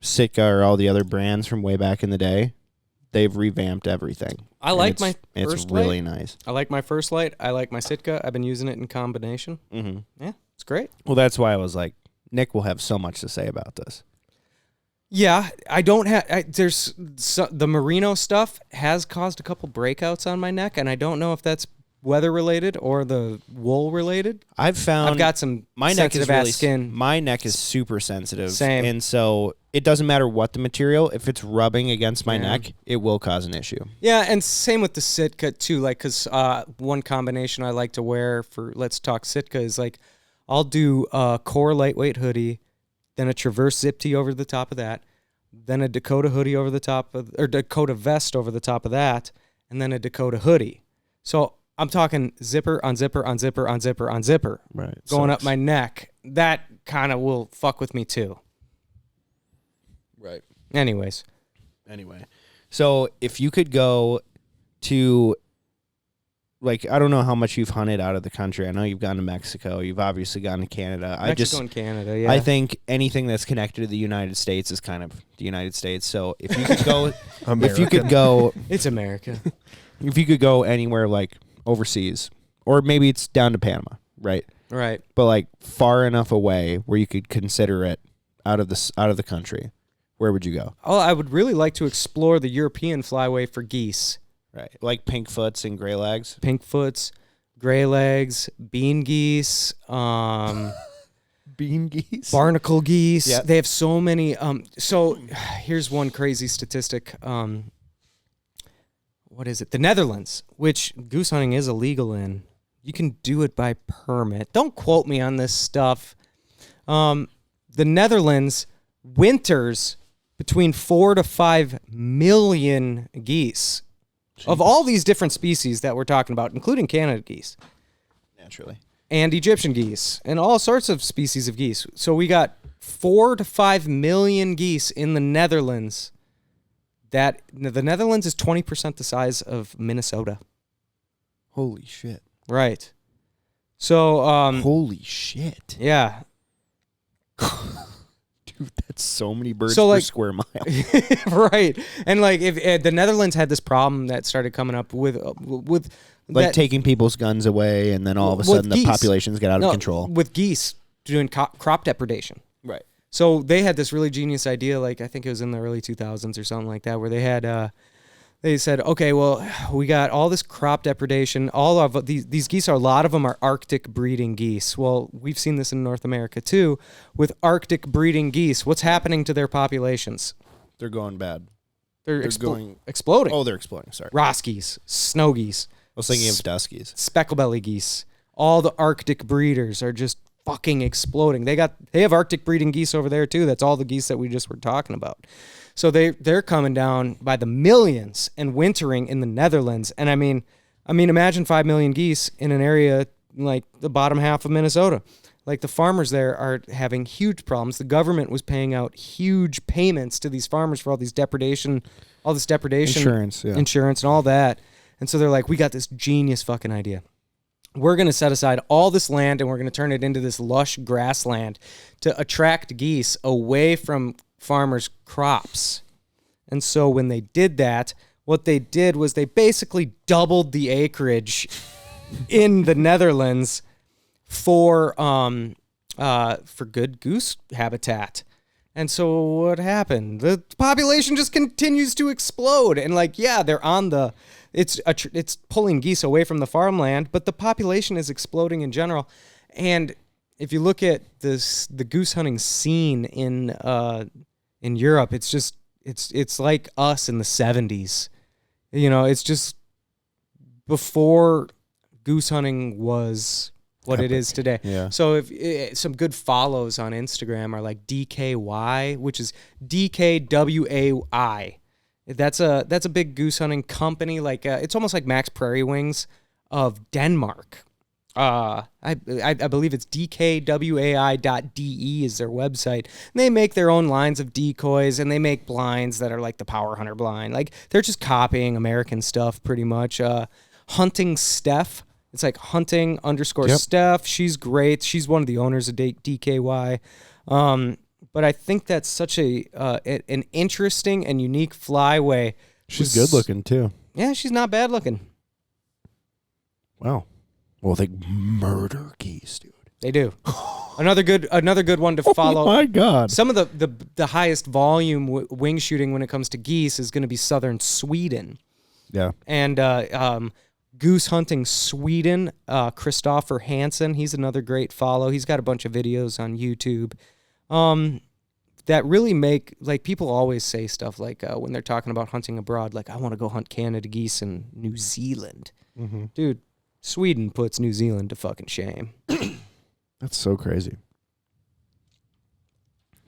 Sitka or all the other brands from way back in the day, they've revamped everything. I like it's really nice. I like my First Light. I like my Sitka. I've been using it in combination. Mm-hmm. Yeah, it's great. Well, that's why I was like, Nick will have so much to say about this. Yeah, I don't have. The merino stuff has caused a couple breakouts on my neck, and I don't know if that's weather related or the wool related. I've got some my neck is sensitive really ass skin. My neck is super sensitive. Same. And so it doesn't matter what the material, if it's rubbing against my neck, it will cause an issue. Yeah, and same with the Sitka too. Like, cause one combination I like to wear for Let's Talk Sitka is like, I'll do a core lightweight hoodie, then a Traverse zip tee over the top of that, then a Dakota hoodie over the top of, or Dakota vest over the top of that, and then a Dakota hoodie. So I'm talking zipper on zipper on zipper on zipper on zipper, right? Going up my neck. That kind of will fuck with me too. Right. Anyway, so if you could go to, like, I don't know how much you've hunted out of the country. I know you've gone to Mexico. You've obviously gone to Canada. Mexico and Canada, yeah. I think anything that's connected to the United States is kind of the United States. So if you could go, it's America. If you could go anywhere, like overseas, or maybe it's down to Panama, right? Right. But like far enough away where you could consider it out of the country, where would you go? Oh, I would really like to explore the European flyway for geese. Right, like pinkfoots and gray legs. Pinkfoots, gray legs, bean geese, bean geese, barnacle geese. Yep. They have so many. So here's one crazy statistic. What is it? The Netherlands, which goose hunting is illegal in. You can do it by permit. Don't quote me on this stuff. The Netherlands winters between 4 to 5 million geese. Jeez. Of all these different species that we're talking about, including Canada geese. Naturally. And Egyptian geese, and all sorts of species of geese. So we got 4 to 5 million geese in the Netherlands. The Netherlands is 20% the size of Minnesota. Holy shit. Right. So holy shit. Yeah. Dude, that's so many birds per square mile. Right. And like if the Netherlands had this problem that started coming up with like taking people's guns away, and then all of a sudden the populations get out of control. With geese doing crop depredation. Right. So they had this really genius idea, like I think it was in the early 2000s or something like that, where they had they said, okay, well, we got all this crop depredation. All of these geese a lot of them are Arctic breeding geese. Well, we've seen this in North America too, with Arctic breeding geese. What's happening to their populations? They're going bad. They're exploding. Oh, they're exploding. Sorry. Ross geese, snow geese. I was thinking of duskies. Specklebelly geese. All the Arctic breeders are just fucking exploding. They have Arctic breeding geese over there too. That's all the geese that we just were talking about. So they're coming down by the millions and wintering in the Netherlands. And I mean, imagine 5 million geese in an area like the bottom half of Minnesota. Like the farmers there are having huge problems. The government was paying out huge payments to these farmers for all this depredation, Insurance, yeah. insurance and all that. And so they're like, we got this genius fucking idea. We're going to set aside all this land and we're going to turn it into this lush grassland to attract geese away from farmers' crops. And so when they did that, what they did was they basically doubled the acreage in the Netherlands for good goose habitat. And so what happened? The population just continues to explode. And like, yeah, they're on the it's pulling geese away from the farmland, but the population is exploding in general. And if you look at the goose hunting scene in Europe, it's like us in the 70s. You know, it's just before goose hunting was what it is today. Yeah. So if some good follows on Instagram are like DKY, which is DKWAI. That's a big goose hunting company. Like it's almost like Max Prairie Wings of Denmark. I believe it's dkwai.de is their website. And they make their own lines of decoys, and they make blinds that are like the Power Hunter blind. Like they're just copying American stuff pretty much. Hunting Steph. It's like hunting _ Steph. She's great. She's one of the owners of DKY. But I think that's such an interesting and unique flyway. She's good looking too. Yeah, she's not bad looking. Wow. Well, they murder geese, dude. They do. Another good one to follow. Oh my God. Some of the highest volume wing shooting when it comes to geese is going to be southern Sweden. Yeah. And goose hunting Sweden, Christopher Hansen, he's another great follow. He's got a bunch of videos on YouTube that really make, like, people always say stuff like when they're talking about hunting abroad, like, I want to go hunt Canada geese in New Zealand. Mm-hmm. Dude, Sweden puts New Zealand to fucking shame. That's so crazy.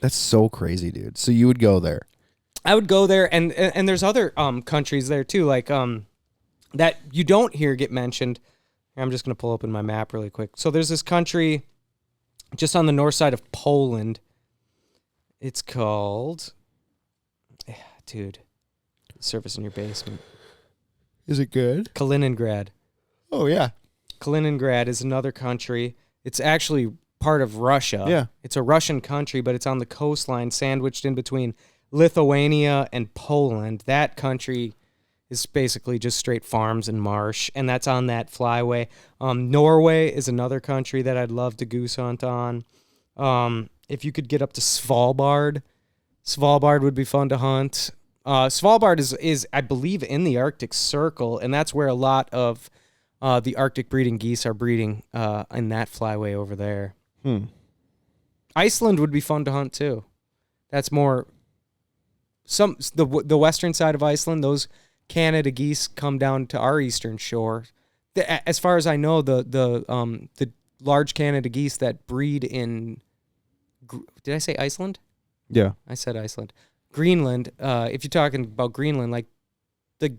That's so crazy, dude. So you would go there? I would go there, and there's other countries there too, like that you don't hear get mentioned. I'm just gonna pull open my map really quick. So there's this country just on the north side of Poland. It's called, dude, service in your basement. Is it good? Kaliningrad. Oh yeah. Kaliningrad is another country. It's actually part of Russia. Yeah. It's a Russian country, but it's on the coastline, sandwiched in between Lithuania and Poland. That country is basically just straight farms and marsh, and that's on that flyway. Norway is another country that I'd love to goose hunt on. If you could get up to Svalbard would be fun to hunt. Svalbard is I believe in the Arctic Circle, and that's where a lot of the Arctic breeding geese are breeding in that flyway over there. Iceland would be fun to hunt too. That's more the western side of Iceland. Those Canada geese come down to our eastern shore. As far as I know, the large Canada geese that breed in, did I say Iceland? Yeah, I said Iceland. Greenland. If you're talking about Greenland, like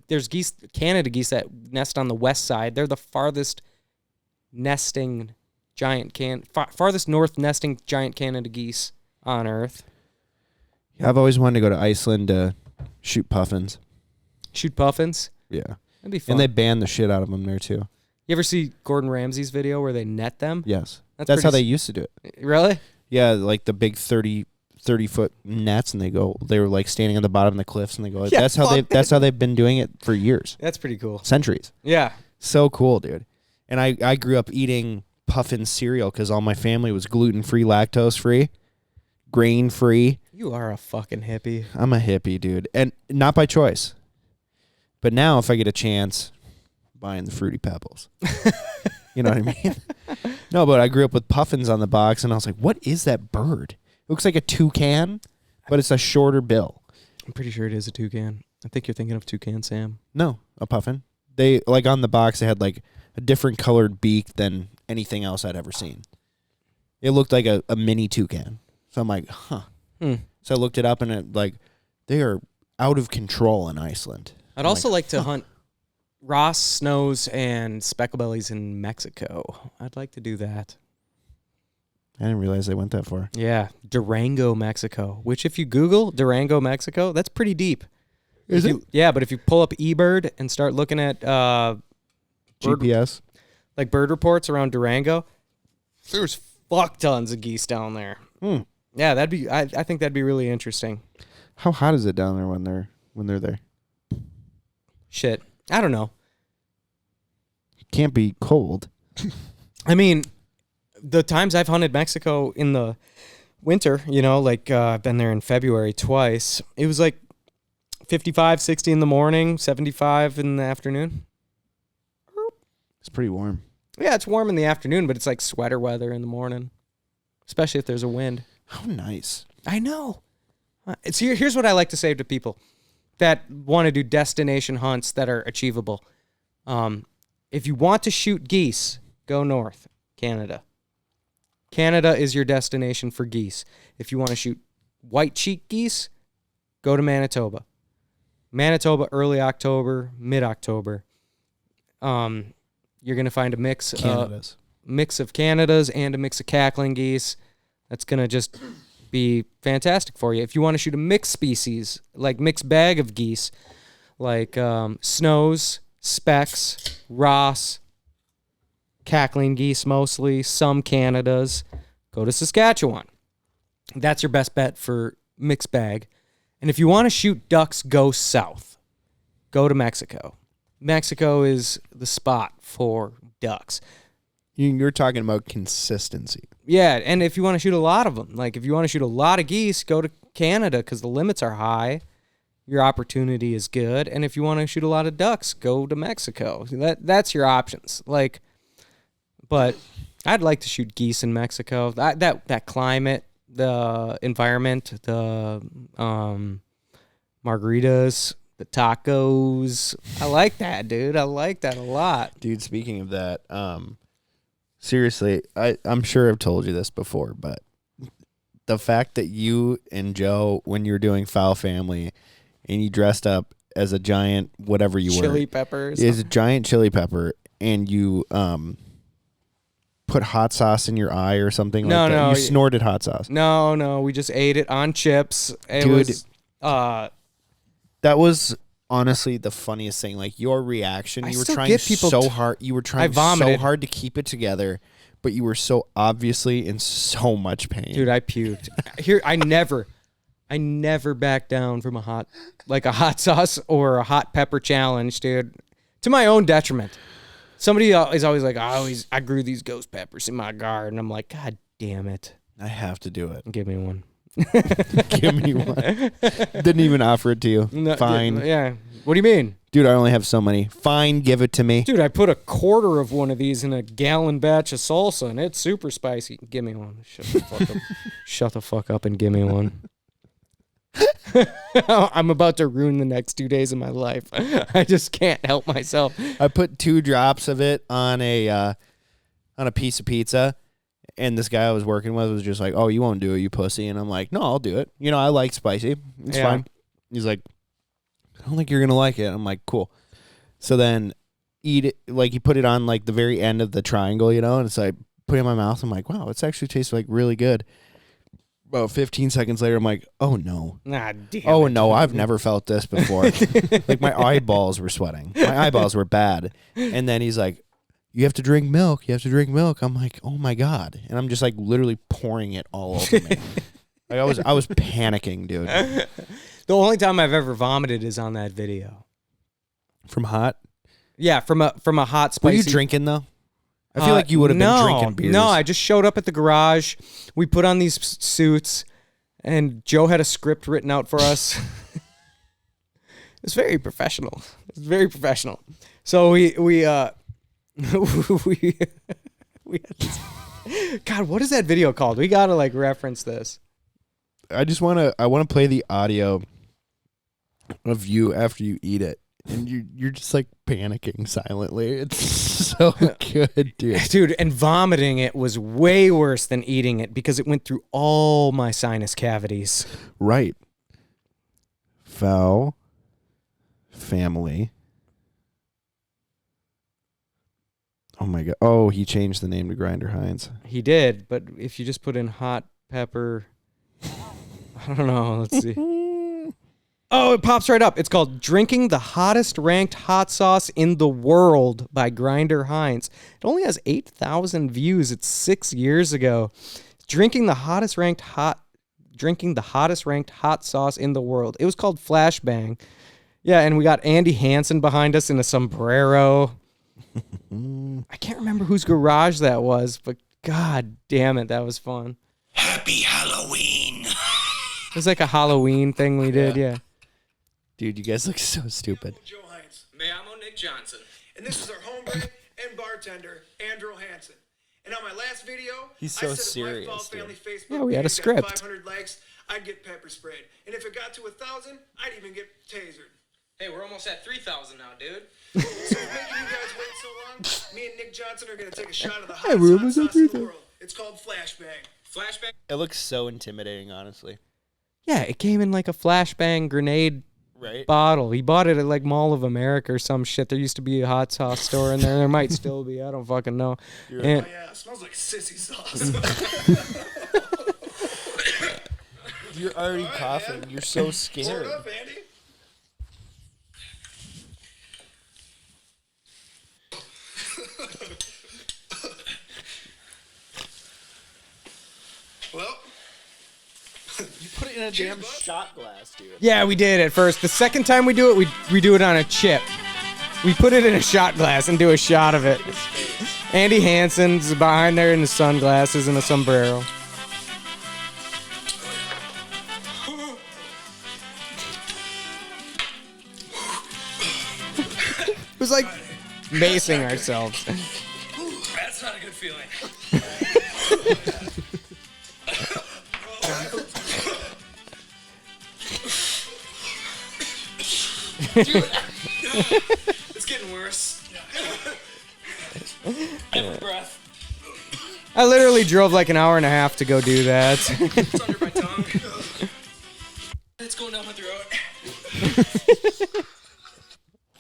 there's geese, Canada geese that nest on the west side. They're the farthest nesting farthest north nesting giant Canada geese on Earth. Yeah, I've always wanted to go to Iceland to shoot puffins. Shoot puffins? Yeah. That'd be fun. And they ban the shit out of them there too. You ever see Gordon Ramsay's video where they net them? Yes. That's how they used to do it. Really? Yeah, like the big 30-foot nets, and they were like standing on the bottom of the cliffs, and they go, Yeah, that's how they've been doing it for years. That's pretty cool. Centuries. Yeah. So cool, dude. And I grew up eating puffin cereal because all my family was gluten-free, lactose-free, grain-free. You are a fucking hippie. I'm a hippie, dude. And not by choice. But now if I get a chance, buying the Fruity Pebbles. You know what I mean? No, but I grew up with puffins on the box, and I was like, what is that bird? It looks like a toucan, but it's a shorter bill. I'm pretty sure it is a toucan. I think you're thinking of Toucan Sam. No, a puffin. They, like, on the box, they had, like, a different colored beak than anything else I'd ever seen. It looked like a mini toucan. So I'm like, huh. So I looked it up, and it, like, they are out of control in Iceland. I'd also like to hunt Ross snows and specklebellies in Mexico. I'd like to do that. I didn't realize they went that far. Yeah, Durango, Mexico. Which, if you Google Durango, Mexico, that's pretty deep. Is it? Yeah, but if you pull up eBird and start looking at GPS? like bird reports around Durango, there's fuck tons of geese down there. Yeah, that'd be. I think that'd be really interesting. How hot is it down there when they're there? Shit, I don't know. Can't be cold. I mean, the times I've hunted Mexico in the winter, like I've been there in February twice. It was like 55, 60 in the morning, 75 in the afternoon. It's pretty warm. Yeah, it's warm in the afternoon, but it's like sweater weather in the morning, especially if there's a wind. How nice. I know. Here's what I like to say to people that want to do destination hunts that are achievable. If you want to shoot geese, go north, Canada. Canada is your destination for geese. If you want to shoot white-cheeked geese, go to Manitoba. Manitoba, early October, mid-October. You're going to find a mix of Canadas and a mix of cackling geese. That's going to just be fantastic for you. If you want to shoot a mixed species, like mixed bag of geese, like snows, specks, Ross, cackling geese mostly, some Canadas, go to Saskatchewan. That's your best bet for mixed bag. And if you want to shoot ducks, go south. Go to Mexico. Mexico is the spot for ducks. You're talking about consistency. Yeah, and if you want to shoot a lot of them, like if you want to shoot a lot of geese, go to Canada because the limits are high. Your opportunity is good. And if you want to shoot a lot of ducks, go to Mexico. That's your options. But I'd like to shoot geese in Mexico. That climate, the environment, the margaritas, the tacos. I like that, dude. I like that a lot. Dude, speaking of that, seriously, I'm sure I've told you this before, but the fact that you and Joe, when you were doing Foul Family, and you dressed up as a giant whatever you Chili were. pepper. Is a giant chili pepper, and you put hot sauce in your eye or something like that. No. You snorted hot sauce. No. We just ate it on chips. Dude, that was honestly the funniest thing. Like your reaction, you were trying so hard. You were trying so hard to keep it together, but you were so obviously in so much pain. Dude, I puked. I never back down from a hot sauce or a hot pepper challenge, dude. To my own detriment. Somebody is always like, I grew these ghost peppers in my garden. I'm like, God damn it. I have to do it. Give me one. Give me one. Didn't even offer it to you. No, Fine. Yeah. What do you mean? Dude, I only have so many. Fine, give it to me. Dude, I put a quarter of one of these in a gallon batch of salsa, and it's super spicy. Give me one. Shut the fuck up. Shut the fuck up and give me one. I'm about to ruin the next 2 days of my life. I just can't help myself. I put 2 drops of it on a piece of pizza, and this guy I was working with was just like, "Oh, you won't do it, you pussy." And I'm like, "No, I'll do it. I like spicy. It's fine." He's like, "I don't think you're gonna like it." I'm like, "Cool." So then eat it, like he put it on like the very end of the triangle, and it's like put it in my mouth. I'm like, "Wow, it's actually tastes like really good." About 15 seconds later, I'm like, "Oh no, no, I've never felt this before." Like my eyeballs were sweating, my eyeballs were bad. And then he's like, "You have to drink milk. You have to drink milk." I'm like, "Oh my God!" And I'm just like literally pouring it all over me. Like I was panicking, dude. The only time I've ever vomited is on that video. From hot? Yeah, from a hot spicy. Were you drinking though? I feel like you would have been drinking beers. No, I just showed up at the garage. We put on these suits, and Joe had a script written out for us. It's very professional. It's very professional. So we had this. God, what is that video called? We gotta reference this. I want to play the audio of you after you eat it. And you're just like panicking silently. It's so good, dude. Dude, and vomiting it was way worse than eating it because it went through all my sinus cavities. Right. Foul Family. Oh my god. Oh, he changed the name to Grinder Heinz. He did, but if you just put in hot pepper, I don't know. Let's see. Oh, it pops right up. It's called Drinking the Hottest Ranked Hot Sauce in the World by Grinder Heinz. It only has 8,000 views. It's 6 years ago. Drinking the hottest ranked hot sauce in the world. It was called Flashbang. Yeah, and we got Andy Hansen behind us in a sombrero. I can't remember whose garage that was, but god damn it, that was fun. Happy Halloween. It was like a Halloween thing we did, yeah. Dude, you guys look so stupid. Joe Heinz. Me llamo Nick Johnson. And this is our homebred and bartender, Andrew Hansen. And on my last video, He's so I said serious, if my Fall Family Facebook Yeah, we had a page got script. 500 likes, I'd get pepper sprayed. And if it got to 1,000, I'd even get tasered. Hey, we're almost at 3,000 now, dude. So making you guys wait so long, me and Nick Johnson are going to take a shot of the Hey, we're hottest almost hot at sauce in the 3,000. world. It's called Flashbang. Flashback. It looks so intimidating, honestly. Yeah, it came in like a flashbang grenade Right? bottle. He bought it at like Mall of America or some shit. There used to be a hot sauce store in there. There might still be. I don't fucking know. Oh And yeah, it smells like sissy sauce. You're already All right, coughing. man. You're so Pour scared. it up, Andy. Well, You put it in a Cheers, damn bud. shot glass, dude. yeah, we did at first. The second time we do it, we do it on a chip. We put it in a shot glass and do a shot of it. Andy Hansen's behind there in his sunglasses and a sombrero. It was like macing ourselves. That's not a good feeling. It's getting worse. Every breath. I literally drove like an hour and a half to go do that. It's under my tongue. It's going down my throat.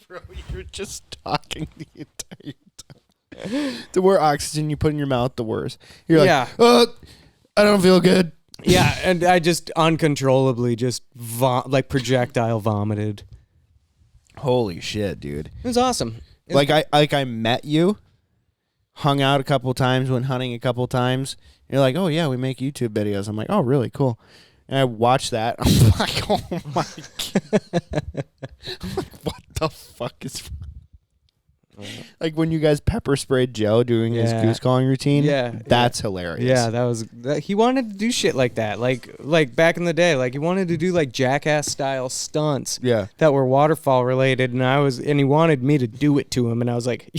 Bro, you're just talking the entire time. The more oxygen you put in your mouth, the worse. You're like, Yeah. I don't feel good. Yeah, and I just uncontrollably just like projectile vomited. Holy shit, dude. It was awesome. I met you, hung out a couple times, went hunting a couple times. You're like, oh yeah, we make YouTube videos. I'm like, oh really cool. And I watched that. I'm like, oh my god. I'm like, what the fuck is like when you guys pepper sprayed Joe doing his Yeah. goose calling routine? Yeah, That's hilarious. Yeah, he wanted to do shit like that. Like back in the day, like he wanted to do like jackass style stunts. Yeah. That were waterfall related, and he wanted me to do it to him, and I was like,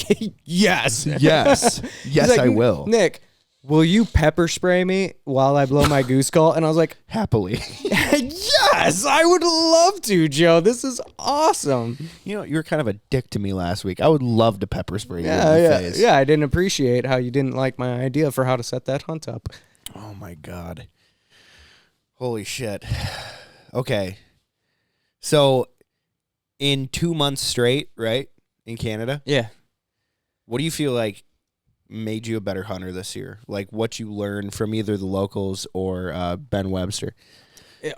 yes. Yes. He's Yes, like, I will. Nick, will you pepper spray me while I blow my goose call? And I was like, Happily. yes, I would love to, Joe. This is awesome. You know, you were kind of a dick to me last week. I would love to pepper spray you Yeah, in the yeah, face. yeah. I didn't appreciate how you didn't like my idea for how to set that hunt up. Oh my god. Holy shit. Okay. So in 2 months straight, right? In Canada, Yeah. what do you feel like made you a better hunter this year? Like what you learned from either the locals or Ben Webster?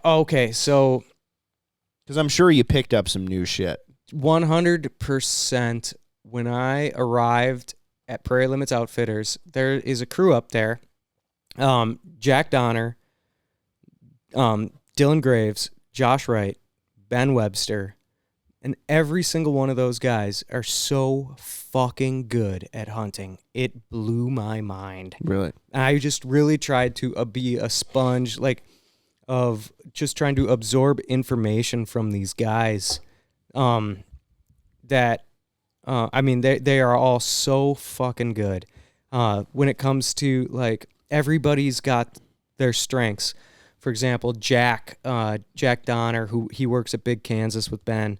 Okay, so Because I'm sure you picked up some new shit. 100% when I arrived at Prairie Limits Outfitters, there is a crew up there. Jack Donner, Dylan Graves, Josh Wright, Ben Webster, and every single one of those guys are so fucking good at hunting. It blew my mind. Really? I just really tried to be a sponge, like, of just trying to absorb information from these guys. They are all so fucking good. When it comes to, like, everybody's got their strengths. For example, Jack Donner, who he works at Big Kansas with Ben.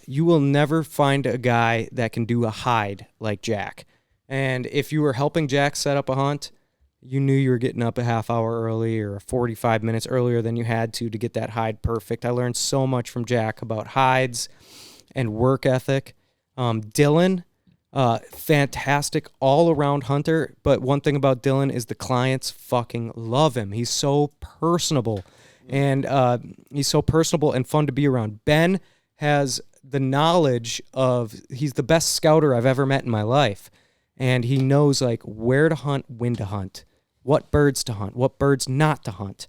You will never find a guy that can do a hide like Jack. And if you were helping Jack set up a hunt, you knew you were getting up a half hour early or 45 minutes earlier than you had to get that hide perfect. I learned so much from Jack about hides and work ethic. Dylan, Fantastic all-around hunter. But one thing about Dylan is the clients fucking love him. He's so personable. And he's so personable and fun to be around. Ben has the knowledge of, he's the best scouter I've ever met in my life. And he knows like where to hunt, when to hunt, what birds to hunt, what birds not to hunt.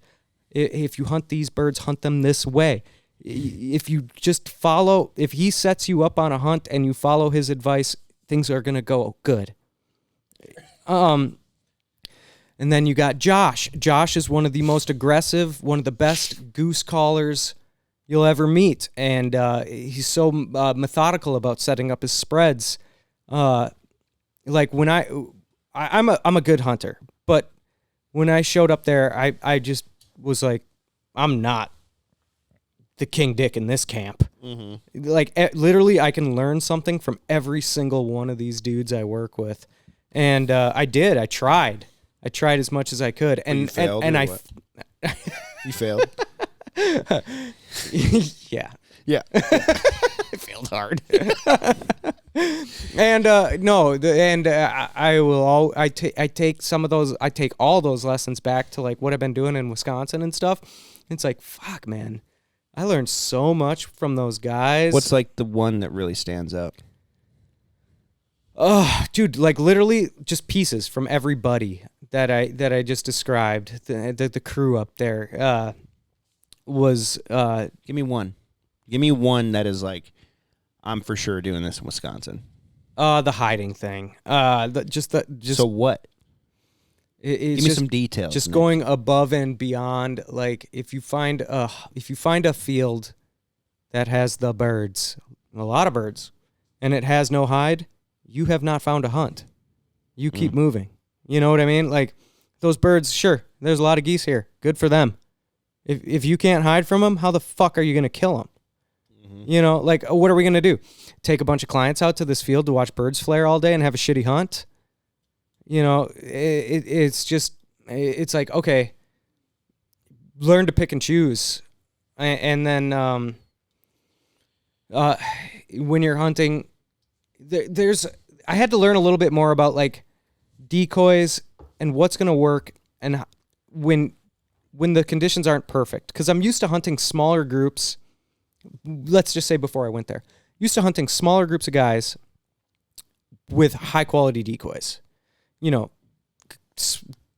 If you hunt these birds, hunt them this way. If you just follow, if he sets you up on a hunt and you follow his advice, things are going to go good. And then you got Josh. Josh is one of the most aggressive, one of the best goose callers you'll ever meet. And he's so methodical about setting up his spreads. Like when I'm a good hunter, but when I showed up there, I just was like, I'm not the king dick in this camp. Mm-hmm. Like literally I can learn something from every single one of these dudes I work with. And I did. I tried as much as I could. And you failed, and I you failed. Yeah. Yeah. I failed hard. And I take some of those, I take all those lessons back to like what I've been doing in Wisconsin and stuff. It's like, fuck, man, I learned so much from those guys. What's like the one that really stands out? Oh, dude, like literally just pieces from everybody that I just described. The crew up there was Give me one. Give me one that is like, I'm for sure doing this in Wisconsin. The hiding thing. So what? It's Give me some details. Just Nick. going above and beyond. Like if you find a field that has the birds, a lot of birds, and it has no hide, you have not found a hunt. You keep moving. You know what I mean? Like those birds, sure, there's a lot of geese here. Good for them. If you can't hide from them, how the fuck are you going to kill them? Mm-hmm. You know, like what are we going to do? Take a bunch of clients out to this field to watch birds flare all day and have a shitty hunt? You know, it's like, okay, learn to pick and choose. And then when you're hunting, I had to learn a little bit more about like decoys and what's going to work and when the conditions aren't perfect. Because I'm used to hunting smaller groups. Let's just say before I went there, used to hunting smaller groups of guys with high quality decoys. You know,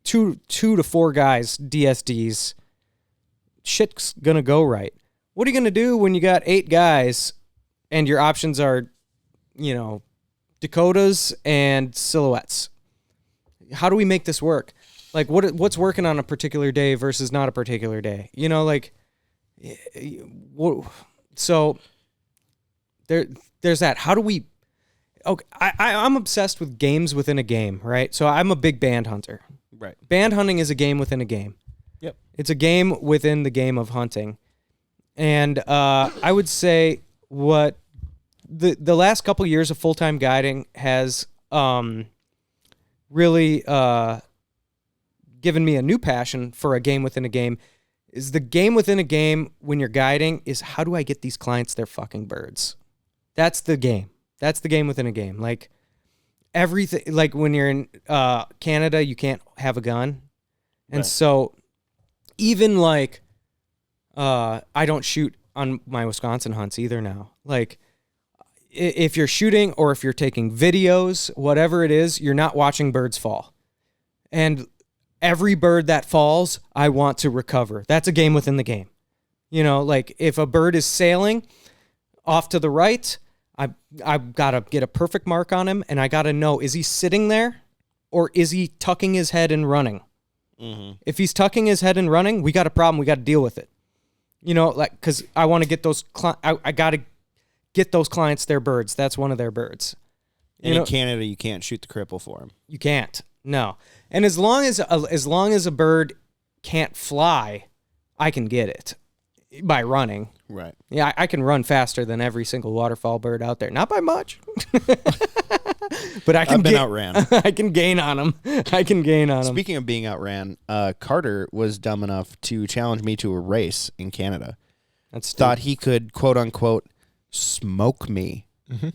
2 to 4 guys, DSDs. Shit's gonna go right. What are you gonna do when you got 8 guys and your options are, you know, Dakotas and silhouettes? How do we make this work? Like what's working on a particular day versus not a particular day? You know, like, so there's that. How do we? Okay, I'm obsessed with games within a game, right? So I'm a big band hunter. Right. Band hunting is a game within a game. Yep. It's a game within the game of hunting. And I would say what the last couple of years of full-time guiding has really given me a new passion for a game within a game is the game within a game when you're guiding is how do I get these clients their fucking birds? That's the game. That's the game within a game. Like everything, like when you're in Canada, you can't have a gun. And so even like, I don't shoot on my Wisconsin hunts either now. Like if you're shooting or if you're taking videos, whatever it is, you're not watching birds fall. And every bird that falls, I want to recover. That's a game within the game. You know, like if a bird is sailing off to the right, I've got to get a perfect mark on him, and I got to know, is he sitting there or is he tucking his head and running? Mm-hmm. If he's tucking his head and running, we got a problem. We got to deal with it. You know, like, because I want to get those, I got to get those clients their birds. That's one of their birds. And in Canada, you can't shoot the cripple for him. You can't. No. And as long as a bird can't fly, I can get it by running. Right. Yeah, I can run faster than every single waterfowl bird out there. Not by much. But I've been outran. I can gain on them. Speaking of being outran, Carter was dumb enough to challenge me to a race in Canada. Thought he could, quote unquote, smoke me. Mm-hmm.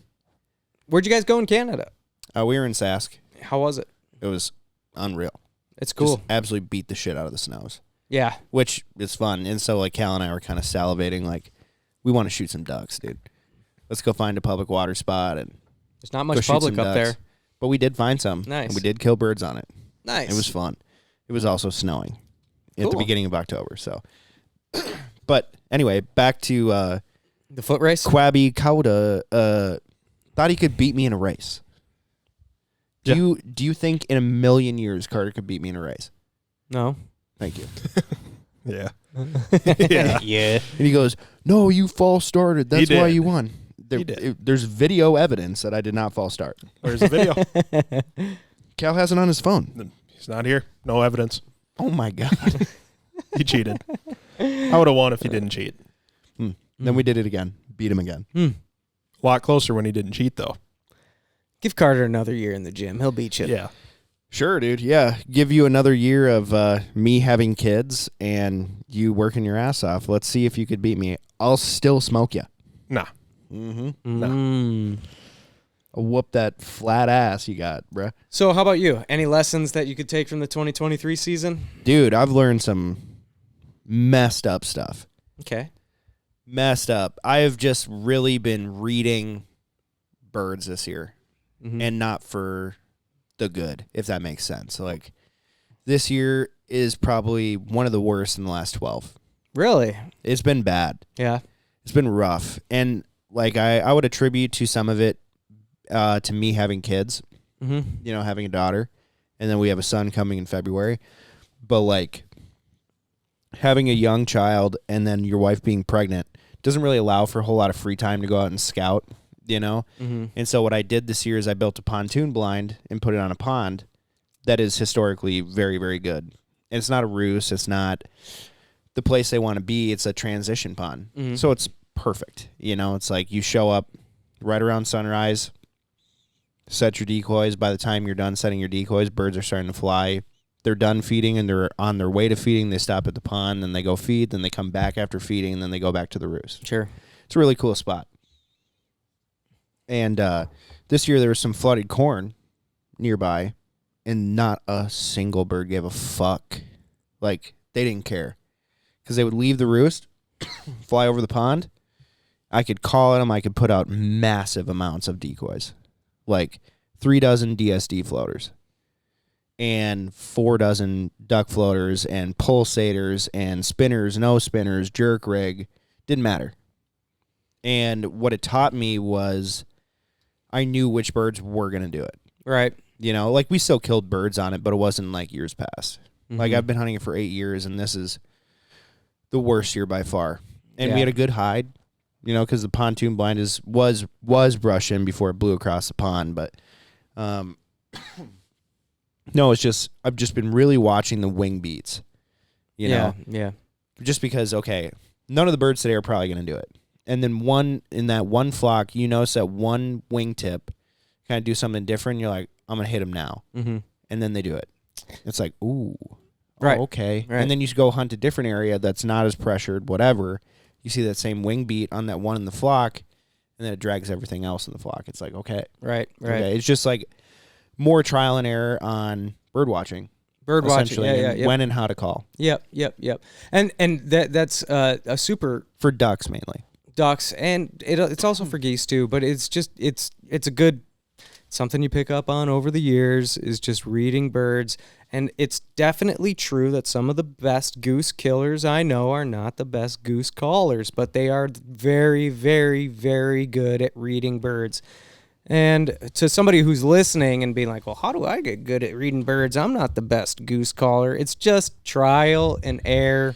Where'd you guys go in Canada? We were in Sask. How was it? It was unreal. It's cool. Just absolutely beat the shit out of the snows, Yeah. which is fun. And so, like, Cal and I were kind of salivating, like, we want to shoot some ducks, dude. Let's go find a public water spot and There's not go much shoot public some up ducks. there. But we did find some. Nice. And we did kill birds on it. Nice. It was fun. It was also snowing at the Cool. beginning of October. So, but anyway, back to the foot race? Quabby Kauda. Thought he could beat me in a race. Do you think in a million years Carter could beat me in a race? No. Thank you. Yeah. Yeah. And he goes, "No, you false started. That's He why did. you won." He did. There's video evidence that I did not false start. Where's the video? Cal has it on his phone. He's not here. No evidence. Oh my god. He cheated. I would have won if he didn't cheat. Then we did it again. Beat him again. A lot closer when he didn't cheat, though. Give Carter another year in the gym. He'll beat you. Yeah. Sure, dude. Yeah. Give you another year of me having kids and you working your ass off. Let's see if you could beat me. I'll still smoke you. Nah. I'll whoop that flat ass you got, bruh. So how about you? Any lessons that you could take from the 2023 season? Dude, I've learned some messed up stuff. Okay. Messed up. I have just really been reading birds this year. And not for the good, if that makes sense. Like, this year is probably one of the worst in the last 12. Really? It's been bad. Yeah. It's been rough. And, like, I would attribute to some of it to me having kids, you know, having a daughter. And then we have a son coming in February. But, like, having a young child and then your wife being pregnant doesn't really allow for a whole lot of free time to go out and scout. You know? And so what I did this year is I built a pontoon blind and put it on a pond that is historically very, very good. And it's not a roost. It's not the place they want to be. It's a transition pond. So it's perfect. You know, it's like you show up right around sunrise, set your decoys. By the time you're done setting your decoys, birds are starting to fly. They're done feeding and they're on their way to feeding. They stop at the pond, then they go feed, then they come back after feeding, and then they go back to the roost. Sure. It's a really cool spot. And this year there was some flooded corn nearby, and not a single bird gave a fuck. Like, they didn't care. Because they would leave the roost, fly over the pond. I could call at them. I could put out massive amounts of decoys. Like 3 dozen DSD floaters. And 4 dozen duck floaters and pulsators and spinners, no spinners, jerk rig. Didn't matter. And what it taught me was I knew which birds were going to do it. Right. You know, like, we still killed birds on it, but it wasn't like years past. Like, I've been hunting it for 8 years, and this is the worst year by far. And we had a good hide, you know, because the pontoon blind was brushing before it blew across the pond. But no, it's just I've just been really watching the wing beats, you know, just because, okay, none of the birds today are probably going to do it. And then in that one flock, you notice that one wingtip kind of do something different. You're like, I'm going to hit him now. And then they do it. It's like, ooh, right. Okay. Right. And then you go hunt a different area that's not as pressured, whatever. You see that same wing beat on that one in the flock, and then it drags everything else in the flock. It's like, okay. Right. Okay. It's just like more trial and error on bird watching. Bird watching. And when and how to call. Yep. And that's a super For ducks mainly. ducks, and it's also for geese too, but it's just it's a good something you pick up on over the years is just reading birds. And it's definitely true that some of the best goose killers I know are not the best goose callers, but they are very, very, very good at reading birds. And to somebody who's listening and being like, well, how do I get good at reading birds? I'm not the best goose caller. It's just trial and error.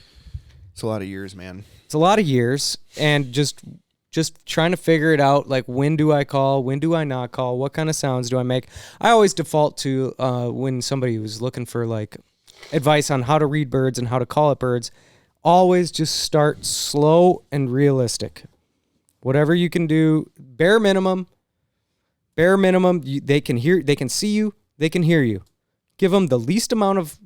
It's a lot of years, man. It's a lot of years, and just trying to figure it out, like, when do I call, when do I not call, what kind of sounds do I make? I always default to when somebody was looking for, like, advice on how to read birds and how to call at birds, always just start slow and realistic. Whatever you can do, bare minimum, they can see you, they can hear you. Give them the least amount of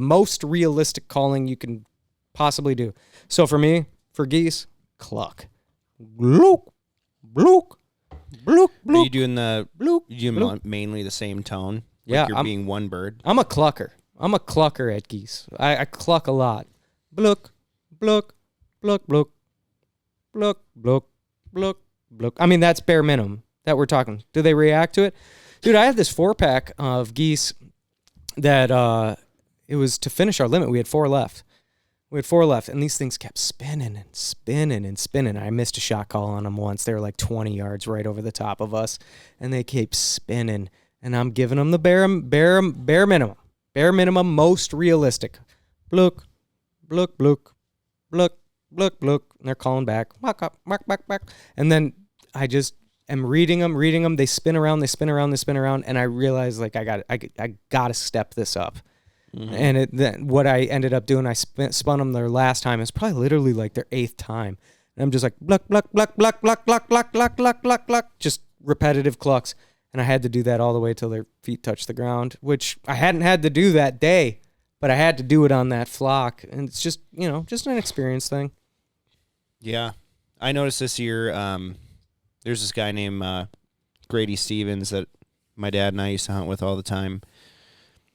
most realistic calling you can possibly do. So for me, for geese, cluck. Blook, blook, blook, Are blook, you doing the blook, you do blook. mainly the same tone? Yeah, Like you're I'm- being one bird. I'm a clucker. I'm a clucker at geese. I cluck a lot. Blook, blook, blook, blook, blook, blook, blook, blook. I mean, that's bare minimum that we're talking. Do they react to it? Dude, I had this 4-pack of geese that it was to finish our limit. We had 4 left. And these things kept spinning and spinning and spinning. I missed a shot call on them once. They were like 20 yards right over the top of us, and they kept spinning. And I'm giving them the bare minimum, most realistic. Blook, blook, blook, blook, blook, blook. And they're calling back, bark, bark, bark, bark. And then I just am reading them. They spin around, and I realize like I gotta step this up. Mm-hmm. And then what I ended up doing, I spun them their last time. It's probably literally like their 8th time. And I'm just like pluck, pluck, pluck, pluck, pluck, pluck, pluck, pluck, pluck, pluck, pluck, just repetitive clucks. And I had to do that all the way till their feet touched the ground, which I hadn't had to do that day, but I had to do it on that flock. And it's just, just an experience thing. Yeah. I noticed this year, there's this guy named Grady Stevens that my dad and I used to hunt with all the time.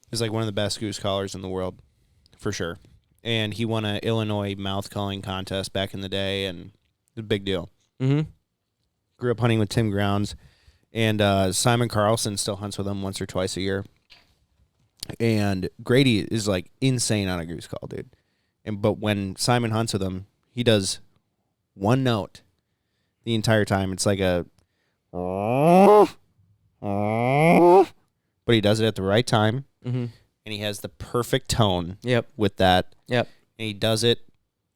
He's like one of the best goose callers in the world, for sure. And he won an Illinois mouth calling contest back in the day, and it's a big deal. Mm-hmm. Grew up hunting with Tim Grounds, and Simon Carlson still hunts with him once or twice a year. And Grady is like insane on a goose call, dude. But when Simon hunts with him, he does one note the entire time. It's like a, but he does it at the right time. Mm-hmm. And he has the perfect tone Yep. with that. Yep. And he does it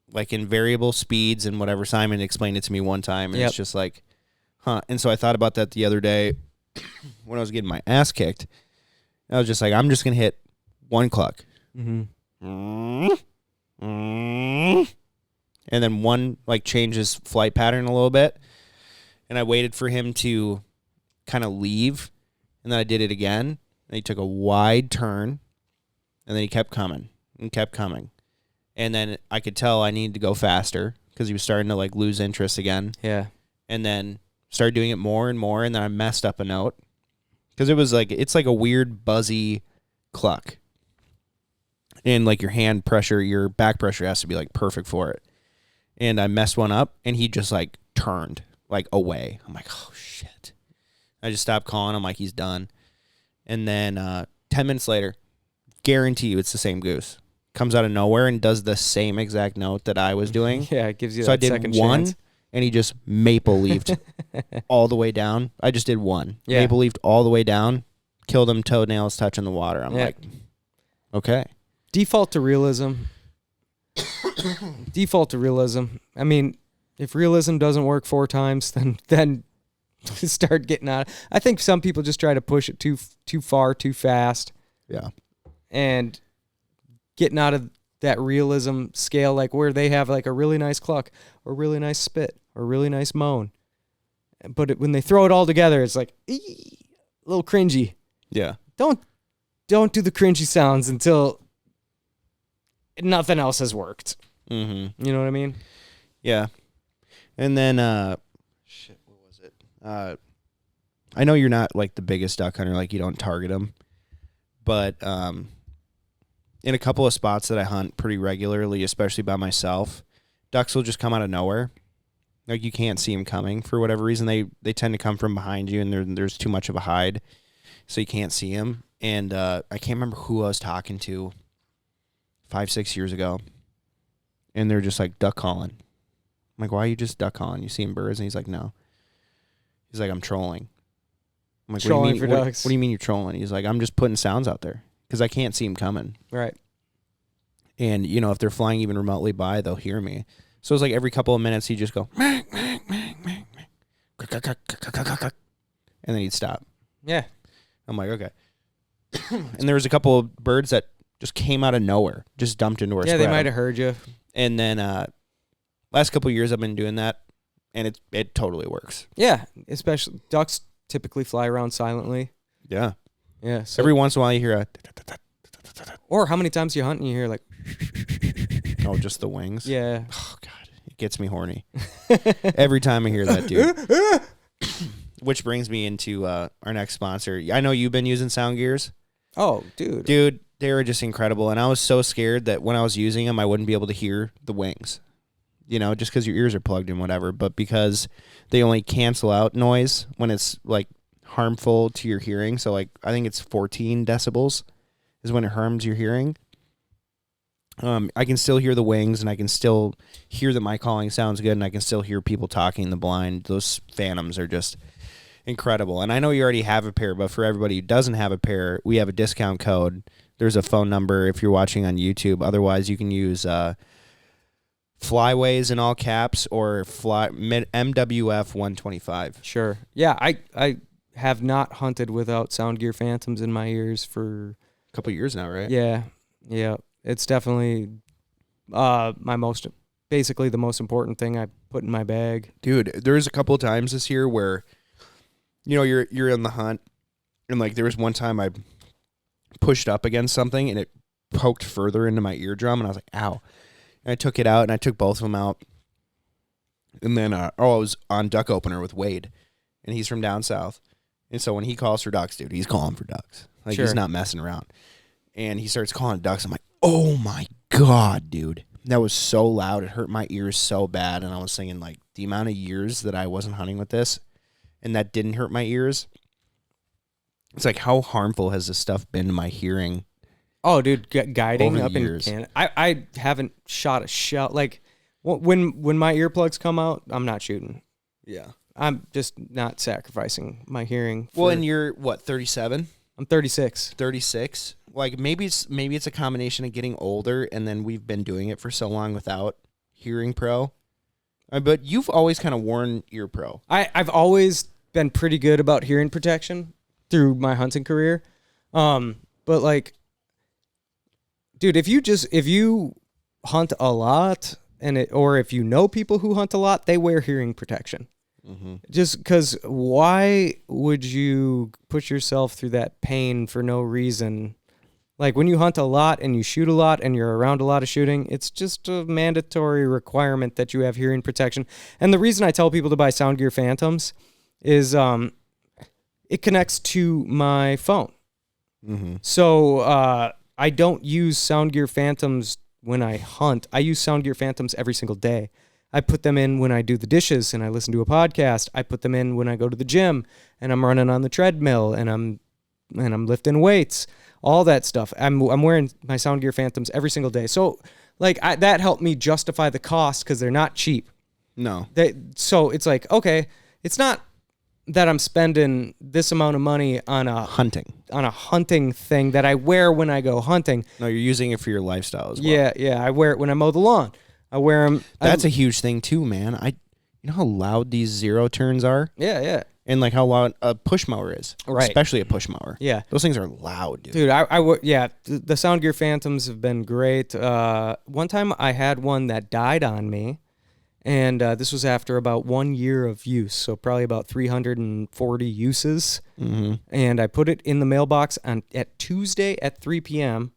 like in variable speeds and whatever. Simon explained it to me one time, and Yep. it's just like, huh. And so I thought about that the other day when I was getting my ass kicked. I was just like, I'm just going to hit one cluck. Mm-hmm. And then one like changes flight pattern a little bit. And I waited for him to kind of leave. And then I did it again. And he took a wide turn. And then he kept coming and kept coming. And then I could tell I needed to go faster because he was starting to like lose interest again. Yeah. And then started doing it more and more. And then I messed up a note because it was like, it's like a weird buzzy cluck. And like your hand pressure, your back pressure has to be like perfect for it. And I messed one up and he just like turned like away. I'm like, oh shit. I just stopped calling him like he's done. And then 10 minutes later, guarantee you it's the same goose. Comes out of nowhere and does the same exact note that I was doing. Yeah, it gives you So that I did second one chance. and he just maple leafed all the way down. I just did one. Yeah. Maple leafed all the way down, killed him, toenails touching the water. I'm Yeah. like, okay. Default to realism. I mean, if realism doesn't work 4 times, then start getting out. I think some people just try to push it too far, too fast, Yeah. and getting out of that realism scale, like where they have like a really nice cluck or really nice spit or really nice moan. But when they throw it all together, it's like a little cringy. Yeah. Don't do the cringy sounds until nothing else has worked. Mm-hmm. You know what I mean? Yeah. And then, shit, what was it? I know you're not like the biggest duck hunter, like you don't target them, but in a couple of spots that I hunt pretty regularly, especially by myself, ducks will just come out of nowhere. Like you can't see them coming for whatever reason. They tend to come from behind you, and there's too much of a hide, so you can't see them. And I can't remember who I was talking to 5-6 years ago, and they're just like duck calling. I'm like, why are you just duck calling? You seeing birds? And he's like, no. He's like, I'm trolling. I'm like, Trolling what do you mean, for ducks. What do you mean you're trolling? He's like, I'm just putting sounds out there because I can't see them coming. Right. And, you know, if they're flying even remotely by, they'll hear me. So it's like every couple of minutes, he'd just go, and then he'd stop. Yeah. I'm like, okay. And there was a couple of birds that just came out of nowhere, just dumped into our Yeah, spread. they might have heard you. And then last couple of years, I've been doing that, and it totally works. Yeah, especially ducks typically fly around silently. Yeah. Yeah. So Every once in a while, you hear a, or how many times you hunt and you hear like, oh, just the wings. yeah. Oh, God. It gets me horny. Every time I hear that, dude. which brings me into our next sponsor. I know you've been using SoundGears. Oh, dude. Dude, they were just incredible. And I was so scared that when I was using them, I wouldn't be able to hear the wings. You know, just because your ears are plugged in, whatever. But because they only cancel out noise when it's, like, harmful to your hearing. So, like, I think it's 14 decibels is when it harms your hearing. I can still hear the wings, and I can still hear that my calling sounds good, and I can still hear people talking in the blind. Those phantoms are just incredible. And I know you already have a pair, but for everybody who doesn't have a pair, we have a discount code. There's a phone number if you're watching on YouTube. Otherwise, you can use Flyways in all caps or MWF 125. Sure. Yeah, I have not hunted without SoundGear Phantoms in my ears for A couple years now, right? Yeah. It's definitely basically the most important thing I put in my bag. Dude, there's a couple of times this year where, you know, you're in the hunt, and like there was one time I pushed up against something and it poked further into my eardrum, and I was like, ow. And I took it out, and I took both of them out. And then, I was on duck opener with Wade, and he's from down south. And so when he calls for ducks, dude, he's calling for ducks. Like, Sure. He's not messing around. And he starts calling ducks. I'm like, oh my God, dude. That was so loud. It hurt my ears so bad. And I was thinking, like, the amount of years that I wasn't hunting with this, and that didn't hurt my ears. It's like, how harmful has this stuff been to my hearing? Oh, dude, guiding Over up the in years. Canada. I haven't shot a shell. Like, when my earplugs come out, I'm not shooting. Yeah. I'm just not sacrificing my hearing. Well, and you're, what, 37? I'm 36. 36? Like, maybe it's a combination of getting older, and then we've been doing it for so long without hearing pro. But you've always kind of worn ear pro. I've always been pretty good about hearing protection through my hunting career. But like, dude, if you hunt a lot or if you know people who hunt a lot, they wear hearing protection. Mm-hmm. Just because why would you put yourself through that pain for no reason? Like when you hunt a lot and you shoot a lot and you're around a lot of shooting, it's just a mandatory requirement that you have hearing protection. And the reason I tell people to buy SoundGear Phantoms is it connects to my phone. Mm-hmm. So I don't use SoundGear Phantoms when I hunt. I use SoundGear Phantoms every single day. I put them in when I do the dishes and I listen to a podcast. I put them in when I go to the gym and I'm running on the treadmill and I'm lifting weights, all that stuff. I'm wearing my SoundGear Phantoms every single day. So like that helped me justify the cost because they're not cheap. No. So it's like, okay, it's not that I'm spending this amount of money on a hunting thing that I wear when I go hunting. No, you're using it for your lifestyle as well. Yeah. I wear it when I mow the lawn. I wear them. That's a huge thing too, man. You know how loud these zero turns are? Yeah. And like how loud a push mower is. Right. Especially a push mower. Yeah. Those things are loud, dude. Dude, the SoundGear Phantoms have been great. One time I had one that died on me, and this was after about 1 year of use, so probably about 340 uses. Mm-hmm. And I put it in the mailbox at Tuesday at 3 p.m.,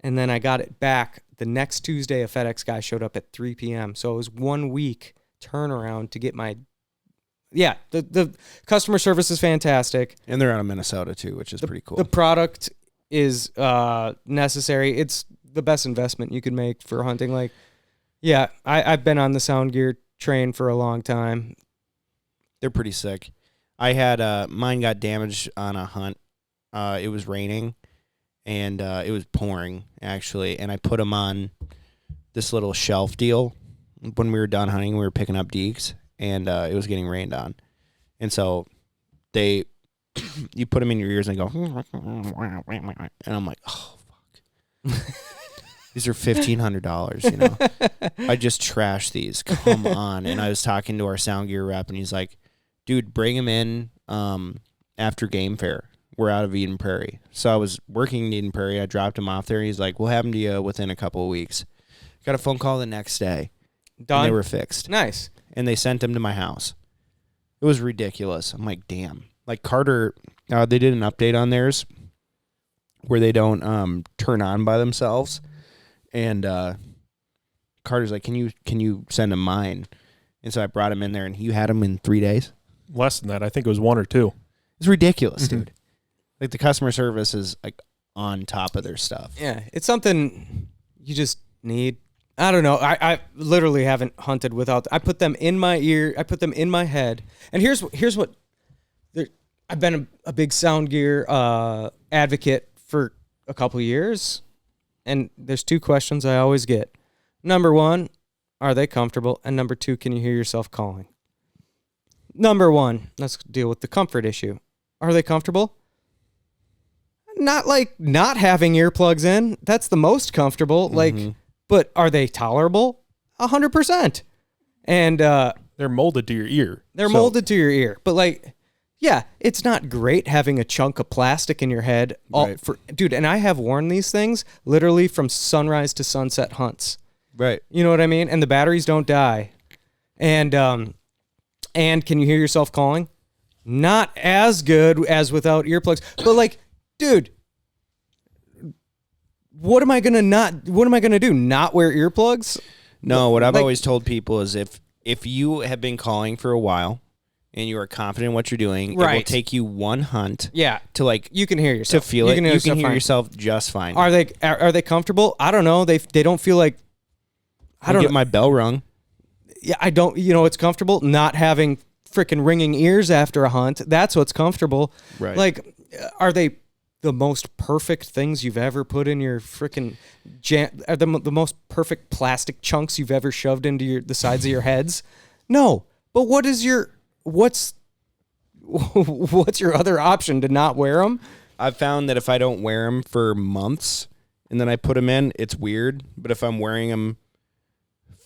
and then I got it back the next Tuesday. A FedEx guy showed up at 3 p.m., so it was 1 week turnaround to get my... Yeah, the customer service is fantastic. And they're out of Minnesota too, which is pretty cool. The product is necessary. It's the best investment you can make for hunting. Like, yeah, I've been on the SoundGear train for a long time. They're pretty sick. I had mine got damaged on a hunt. It was raining, and it was pouring actually. And I put them on this little shelf deal. When we were done hunting, we were picking up deeks. And it was getting rained on. And so you put them in your ears and they go, and I'm like, oh, fuck. These are $1,500, you know. I just trashed these. Come on. And I was talking to our SoundGear rep, and he's like, dude, bring them in after Game Fair. We're out of Eden Prairie. So I was working in Eden Prairie. I dropped him off there. He's like, we'll have them to you within a couple of weeks. Got a phone call the next day. Done. And they were fixed. Nice. And they sent them to my house. It was ridiculous. I'm like, damn. Like Carter, they did an update on theirs where they don't turn on by themselves. And Carter's like, can you send him mine? And so I brought him in there, and he had them in 3 days. less than that. I think it was 1 or 2. It's ridiculous, dude. Like the customer service is like on top of their stuff. Yeah, it's something you just need. I don't know. I literally haven't hunted without. I put them in my ear. I put them in my head. And here's what. I've been a big SoundGear advocate for a couple of years, and there's 2 questions I always get. Number 1, are they comfortable? And number 2, can you hear yourself calling? Number 1, let's deal with the comfort issue. Are they comfortable? Not like not having earplugs in. That's the most comfortable. Like, but are they tolerable? 100%. And they're molded to your ear. They're molded to your ear. But like, yeah, it's not great having a chunk of plastic in your head. Dude, and I have worn these things literally from sunrise to sunset hunts. Right. You know what I mean? And the batteries don't die. And can you hear yourself calling? Not as good as without earplugs. But like, dude, what am I gonna do? Not wear earplugs? No, what I've always told people is if you have been calling for a while and you are confident in what you're doing, it will take you one hunt. Yeah. To like you can hear yourself. To feel it. You can hear yourself just fine. Are they comfortable? I don't know. They don't feel like I don't get my bell rung. Yeah, I don't. You know, it's comfortable not having freaking ringing ears after a hunt. That's what's comfortable. Right. Like, are they the most perfect things you've ever put in your freaking are the most perfect plastic chunks you've ever shoved into the sides of your heads? No. But what's your other option to not wear them? I've found that if I don't wear them for months and then I put them in, it's weird. But if I'm wearing them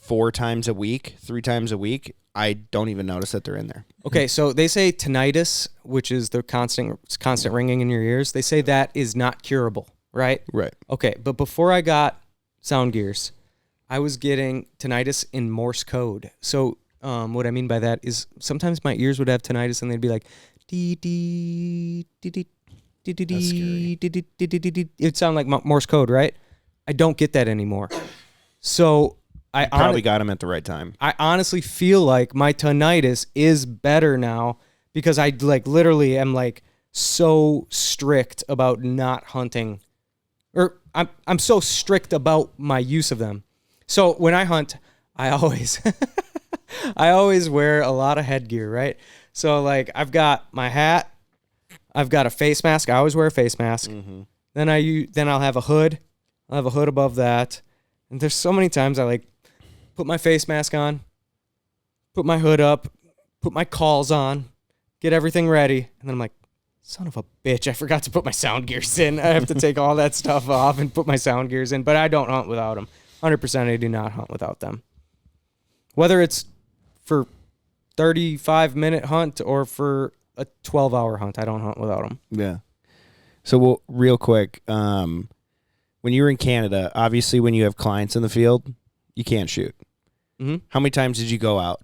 4 times a week, 3 times a week, I don't even notice that they're in there. Okay, so they say tinnitus, which is the constant ringing in your ears, they say that is not curable, right? Right. Okay, but before I got SoundGears, I was getting tinnitus in Morse code. So what I mean by that is sometimes my ears would have tinnitus and they'd be like, dee dee dee dee dee dee dee dee dee dee dee. It'd sound like Morse code, right? I don't get that anymore. So I probably got him at the right time. I honestly feel like my tinnitus is better now because I like literally am like so strict about not hunting, or I'm so strict about my use of them. So when I hunt, I always I always wear a lot of headgear, right? So like I've got my hat, I've got a face mask. I always wear a face mask. Mm-hmm. Then I'll have a hood. I'll have a hood above that. And there's so many times I like put my face mask on, put my hood up, put my calls on, get everything ready, and then I'm like, son of a bitch, I forgot to put my SoundGears in. I have to take all that stuff off and put my SoundGears in, but I don't hunt without them. 100% I do not hunt without them. Whether it's for 35-minute hunt or for a 12-hour hunt, I don't hunt without them. Yeah. So real quick, when you were in Canada, obviously when you have clients in the field, you can't shoot. Mm-hmm. How many times did you go out,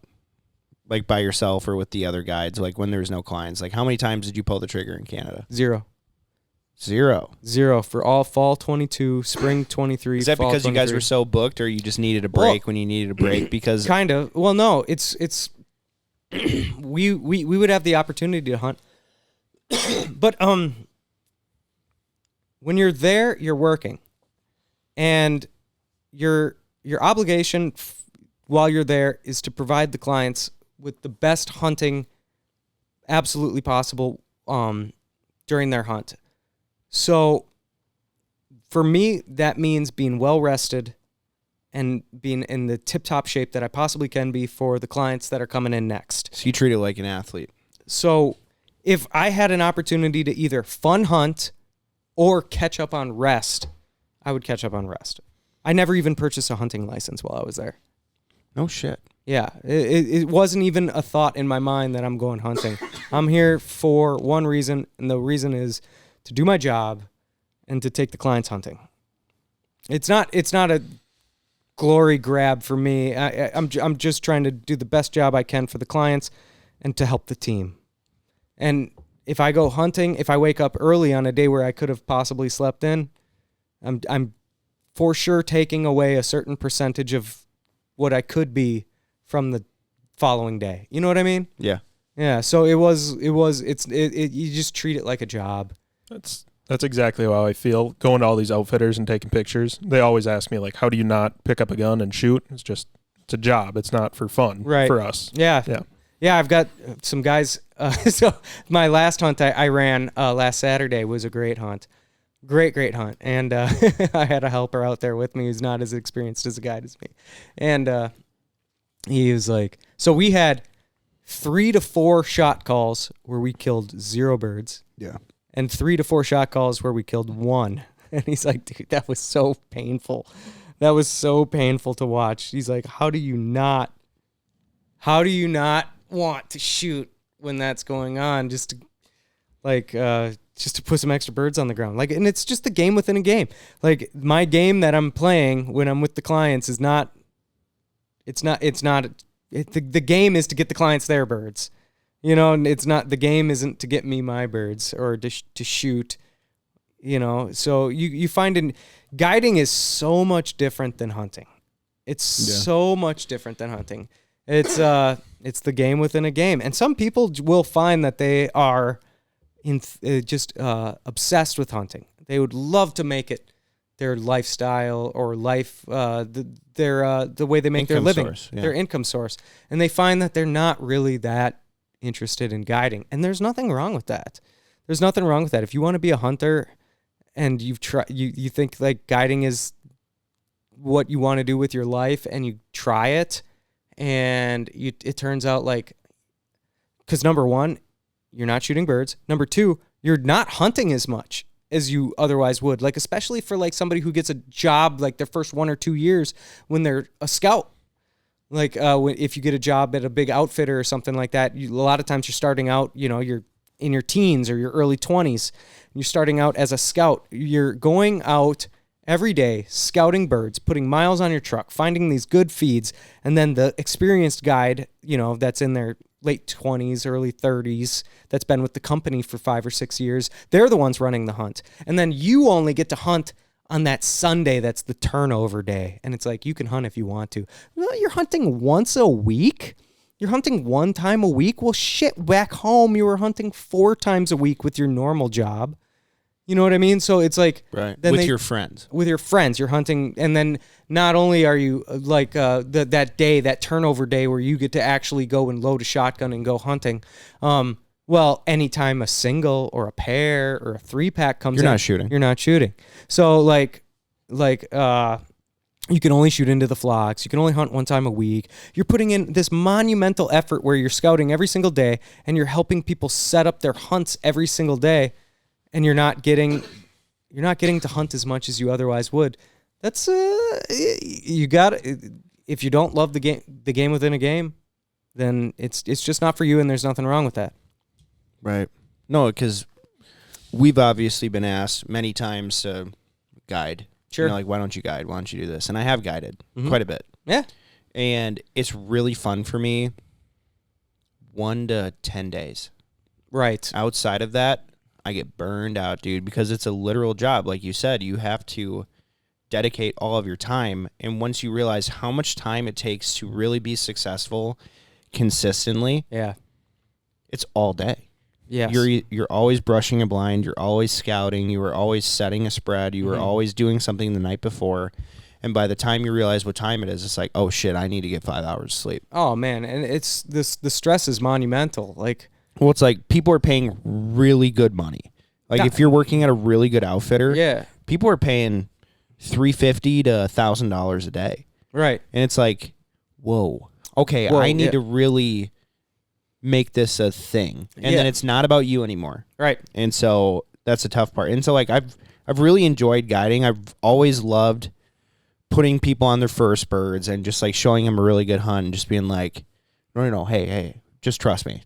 like by yourself or with the other guides, like when there was no clients? Like how many times did you pull the trigger in Canada? 0. 0 for all fall 22, spring 23. Is that fall because 23. you guys were so booked, or you just neaded a break when you needed a break? Because kind of. Well, no, it's we would have the opportunity to hunt, but when you're there, you're working, and your obligation while you're there is to provide the clients with the best hunting absolutely possible during their hunt. So for me, that means being well rested and being in the tip-top shape that I possibly can be for the clients that are coming in next. So you treat it like an athlete. So if I had an opportunity to either fun hunt or catch up on rest, I would catch up on rest. I never even purchased a hunting license while I was there. No shit. Yeah, it wasn't even a thought in my mind that I'm going hunting. I'm here for one reason, and the reason is to do my job and to take the clients hunting. It's not a glory grab for me. I'm just trying to do the best job I can for the clients and to help the team. And if I go hunting, if I wake up early on a day where I could have possibly slept in, I'm for sure taking away a certain percentage of what I could be from the following day. You know what I mean? Yeah. Yeah, so you just treat it like a job. That's exactly how I feel. Going to all these outfitters and taking pictures, they always ask me, like, how do you not pick up a gun and shoot? It's a job. It's not for fun for us. Yeah. Yeah, I've got some guys. So my last hunt I ran last Saturday was a great hunt. Great hunt. And I had a helper out there with me who's not as experienced as a guide as me. And he was like, so we had 3 to 4 shot calls where we killed 0 birds. Yeah. And 3 to 4 shot calls where we killed 1. And he's like, dude, that was so painful. That was so painful to watch. He's like, how do you not want to shoot when that's going on? Just to put some extra birds on the ground. Like, and it's just a game within a game. Like, my game that I'm playing when I'm with the clients is the game is to get the clients their birds. You know, and the game isn't to get me my birds or to shoot, you know. So you find guiding is so much different than hunting. It's so much different than hunting. It's the game within a game. And some people will find that they are obsessed with hunting. They would love to make it their lifestyle or life, the way they make their living, their income source. And they find that they're not really that interested in guiding, and there's nothing wrong with that. If you want to be a hunter and you think like guiding is what you want to do with your life, and you try it, and it turns out like, because number 1, you're not shooting birds. Number 2, you're not hunting as much as you otherwise would. Like, especially for like somebody who gets a job like their first 1 or 2 years when they're a scout. Like, if you get a job at a big outfitter or something like that, a lot of times you're starting out, you know, you're in your teens or your early 20s. You're starting out as a scout. You're going out every day, scouting birds, putting miles on your truck, finding these good feeds, and then the experienced guide, you know, that's in their late 20s, early 30s, that's been with the company for 5 or 6 years, they're the ones running the hunt. And then you only get to hunt on that Sunday that's the turnover day. And it's like, you can hunt if you want to. Well, you're hunting once a week? You're hunting 1 time a week? Well, shit, back home you were hunting 4 times a week with your normal job. You know what I mean? So it's like... Right, with your friends. With your friends, you're hunting, and then not only are you like that day, that turnover day where you get to actually go and load a shotgun and go hunting, well, anytime a single or a pair or a 3-pack comes in... You're not shooting. So like you can only shoot into the flocks. You can only hunt 1 time a week. You're putting in this monumental effort where you're scouting every single day, and you're helping people set up their hunts every single day, and you're not getting to hunt as much as you otherwise would. That's you got, if you don't love the game within a game, then it's just not for you, and there's nothing wrong with that. Right. No, because we've obviously been asked many times to guide. Sure. You know, like, why don't you guide? Why don't you do this? And I have guided quite a bit. Yeah. And it's really fun for me 1 to 10 days. Right. Outside of that, I get burned out, dude, because it's a literal job. Like you said, you have to dedicate all of your time. And once you realize how much time it takes to really be successful consistently, it's all day. Yes. You're always brushing a blind. You're always scouting. You are always setting a spread. You are always doing something the night before. And by the time you realize what time it is, it's like, oh, shit, I need to get 5 hours of sleep. Oh, man. And it's this. The stress is monumental. Like, well, it's like people are paying really good money. Like, if you're working at a really good outfitter, people are paying $350 to $1,000 a day. Right. And it's like, whoa. Okay, I need to really make this a thing. And then it's not about you anymore. Right. And so that's the tough part. And so, like, I've really enjoyed guiding. I've always loved putting people on their first birds and just, like, showing them a really good hunt and just being like, no, hey, just trust me.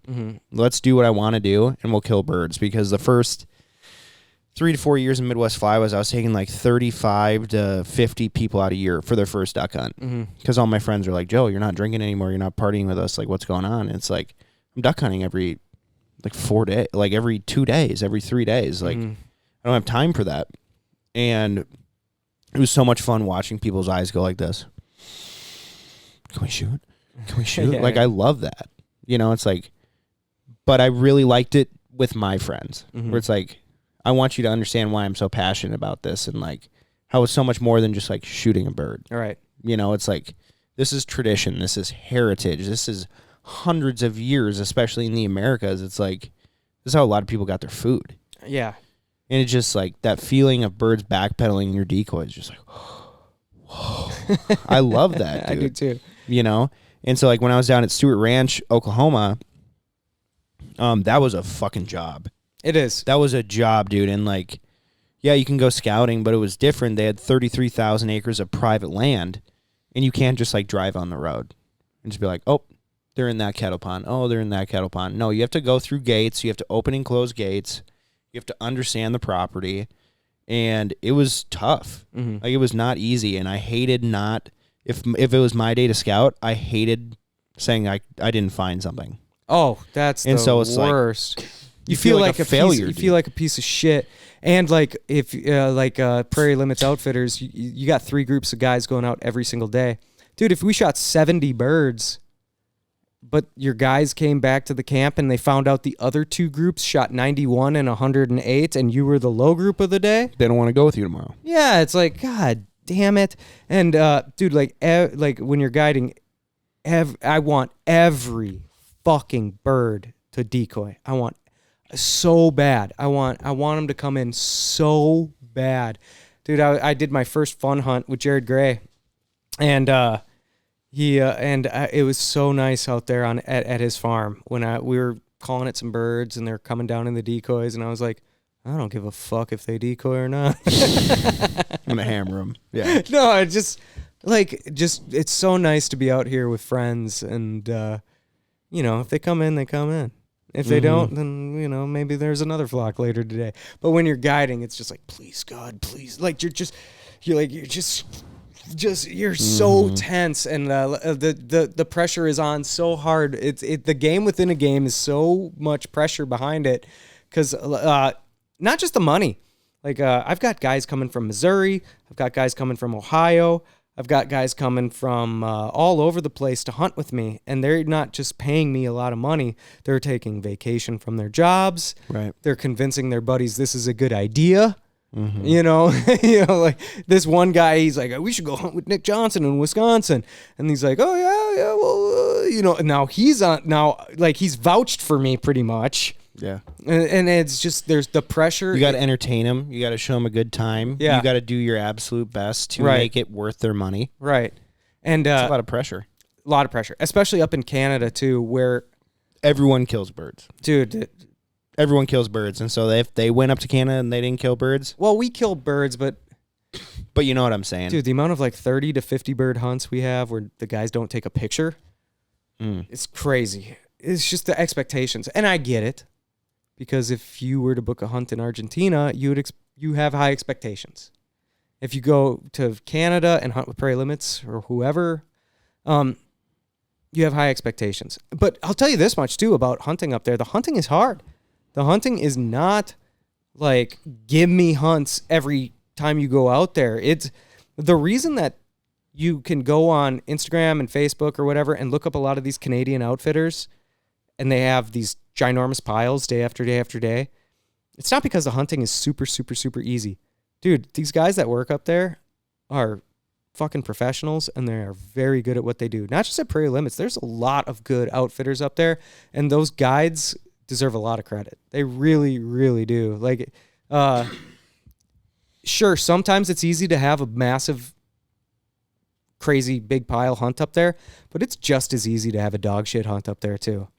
Let's do what I want to do, and we'll kill birds. Because the first 3 to 4 years in Midwest Flyways, I was taking like 35 to 50 people out a year for their first duck hunt. Because all my friends are like, Joe, you're not drinking anymore. You're not partying with us. Like, what's going on? And it's like, I'm duck hunting every like 4 days, like every 2 days, every 3 days. Like, I don't have time for that. And it was so much fun watching people's eyes go like this. Can we shoot? Can we shoot? Like, I love that. You know, it's like, But I really liked it with my friends, where it's like, I want you to understand why I'm so passionate about this, and like how it's so much more than just like shooting a bird. All right. You know, it's like, this is tradition, this is heritage, this is hundreds of years, especially in the Americas. It's like, this is how a lot of people got their food. Yeah. And it's just like that feeling of birds backpedaling in your decoy is just like, whoa. I love that, dude. I do too. You know? And so like when I was down at Stewart Ranch, Oklahoma, that was a fucking job. It is. That was a job, dude. And like, yeah, you can go scouting, but it was different. They had 33,000 acres of private land, and you can't just like drive on the road and just be like, oh, they're in that cattle pond. Oh, they're in that cattle pond. No, you have to go through gates. You have to open and close gates. You have to understand the property. And it was tough. Like, it was not easy. And I hated not, if it was my day to scout, I hated saying I didn't find something. Oh, that's and the so it's worst. Like, you feel like a failure. You feel like a piece of shit. And like if Prairie Limits Outfitters, you got 3 groups of guys going out every single day. Dude, if we shot 70 birds, but your guys came back to the camp and they found out the other 2 groups shot 91 and 108 and you were the low group of the day, they don't want to go with you tomorrow. Yeah, it's like, God damn it. And dude, like when you're guiding, I want every fucking bird to decoy. I want so bad. I want them to come in so bad. Dude, I did my first fun hunt with Jared Gray, and it was so nice out there at his farm when we were calling it some birds and they're coming down in the decoys, and I was like, I don't give a fuck if they decoy or not. I'm gonna hammer them. Yeah. No, it's it's so nice to be out here with friends, and if they come in, they come in. If they don't, then maybe there's another flock later today. But when you're guiding, it's just like, please God, please, like you're so tense, and the pressure is on so hard. The game within a game is so much pressure behind it, because not just the money. Like I've got guys coming from Missouri, I've got guys coming from Ohio, I've got guys coming from all over the place to hunt with me, and they're not just paying me a lot of money. They're taking vacation from their jobs. Right. They're convincing their buddies this is a good idea. Like this one guy, he's like, we should go hunt with Nick Johnson in Wisconsin, and he's like, oh yeah, well, now he's vouched for me pretty much. Yeah. And it's just, there's the pressure. You got to entertain them. You got to show them a good time. Yeah. You got to do your absolute best to Right. make it worth their money. Right. And It's a lot of pressure. especially up in Canada too, where Everyone kills birds. dude, Everyone kills birds. And so if they went up to Canada and they didn't kill birds, well, we kill birds, but but you know what I'm saying. dude, the amount of like 30 to 50 bird hunts we have where the guys don't take a picture, it's crazy. It's just the expectations. And I get it, because if you were to book a hunt in Argentina, you have high expectations. If you go to Canada and hunt with Prairie Limits or whoever, you have high expectations. But I'll tell you this much too about hunting up there. The hunting is hard. The hunting is not like, give me hunts every time you go out there. It's the reason that you can go on Instagram and Facebook or whatever and look up a lot of these Canadian outfitters, and they have these ginormous piles day after day after day. It's not because the hunting is super, super, super easy. Dude, these guys that work up there are fucking professionals, and they are very good at what they do. Not just at Prairie Limits. There's a lot of good outfitters up there, and those guides deserve a lot of credit. They really, really do. Like, sure, sometimes it's easy to have a massive, crazy big pile hunt up there, but it's just as easy to have a dog shit hunt up there too.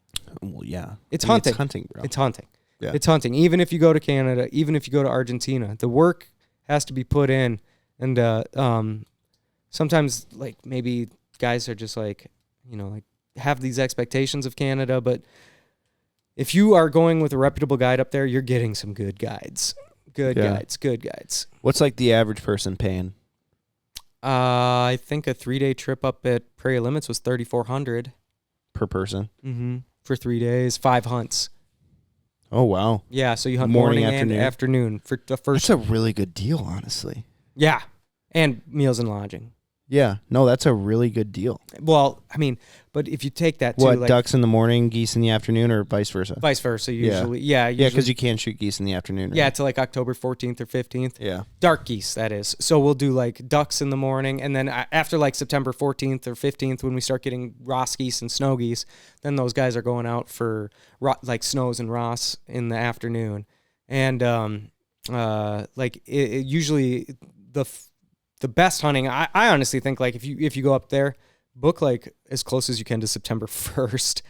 Well, yeah. It's hunting. It's hunting, bro. It's hunting. Yeah. It's hunting. Even if you go to Canada, even if you go to Argentina, the work has to be put in. And sometimes, like, maybe guys are just like, like have these expectations of Canada, but if you are going with a reputable guide up there, you're getting some good guides. Good guides. What's like the average person paying? I think a 3-day trip up at Prairie Limits was $3,400 Per person? for 3 days, 5 hunts. Oh, wow. Yeah, so you hunt Morning, morning and afternoon for the first. That's a really good deal, honestly. Yeah, and meals and lodging. Yeah. No, that's a really good deal. Well, I mean, but if you take that to What, like ducks in the morning, geese in the afternoon, or vice versa? vice versa, usually. Yeah, Usually, because you can't shoot geese in the afternoon. Right? yeah, to like October 14th or 15th. Yeah. Dark geese, that is. So we'll do like ducks in the morning, and then after like September 14th or 15th, when we start getting Ross geese and snow geese, then those guys are going out for like snows and Ross in the afternoon. And usually the best hunting, I honestly think, like if you go up there, book like as close as you can to September 1st.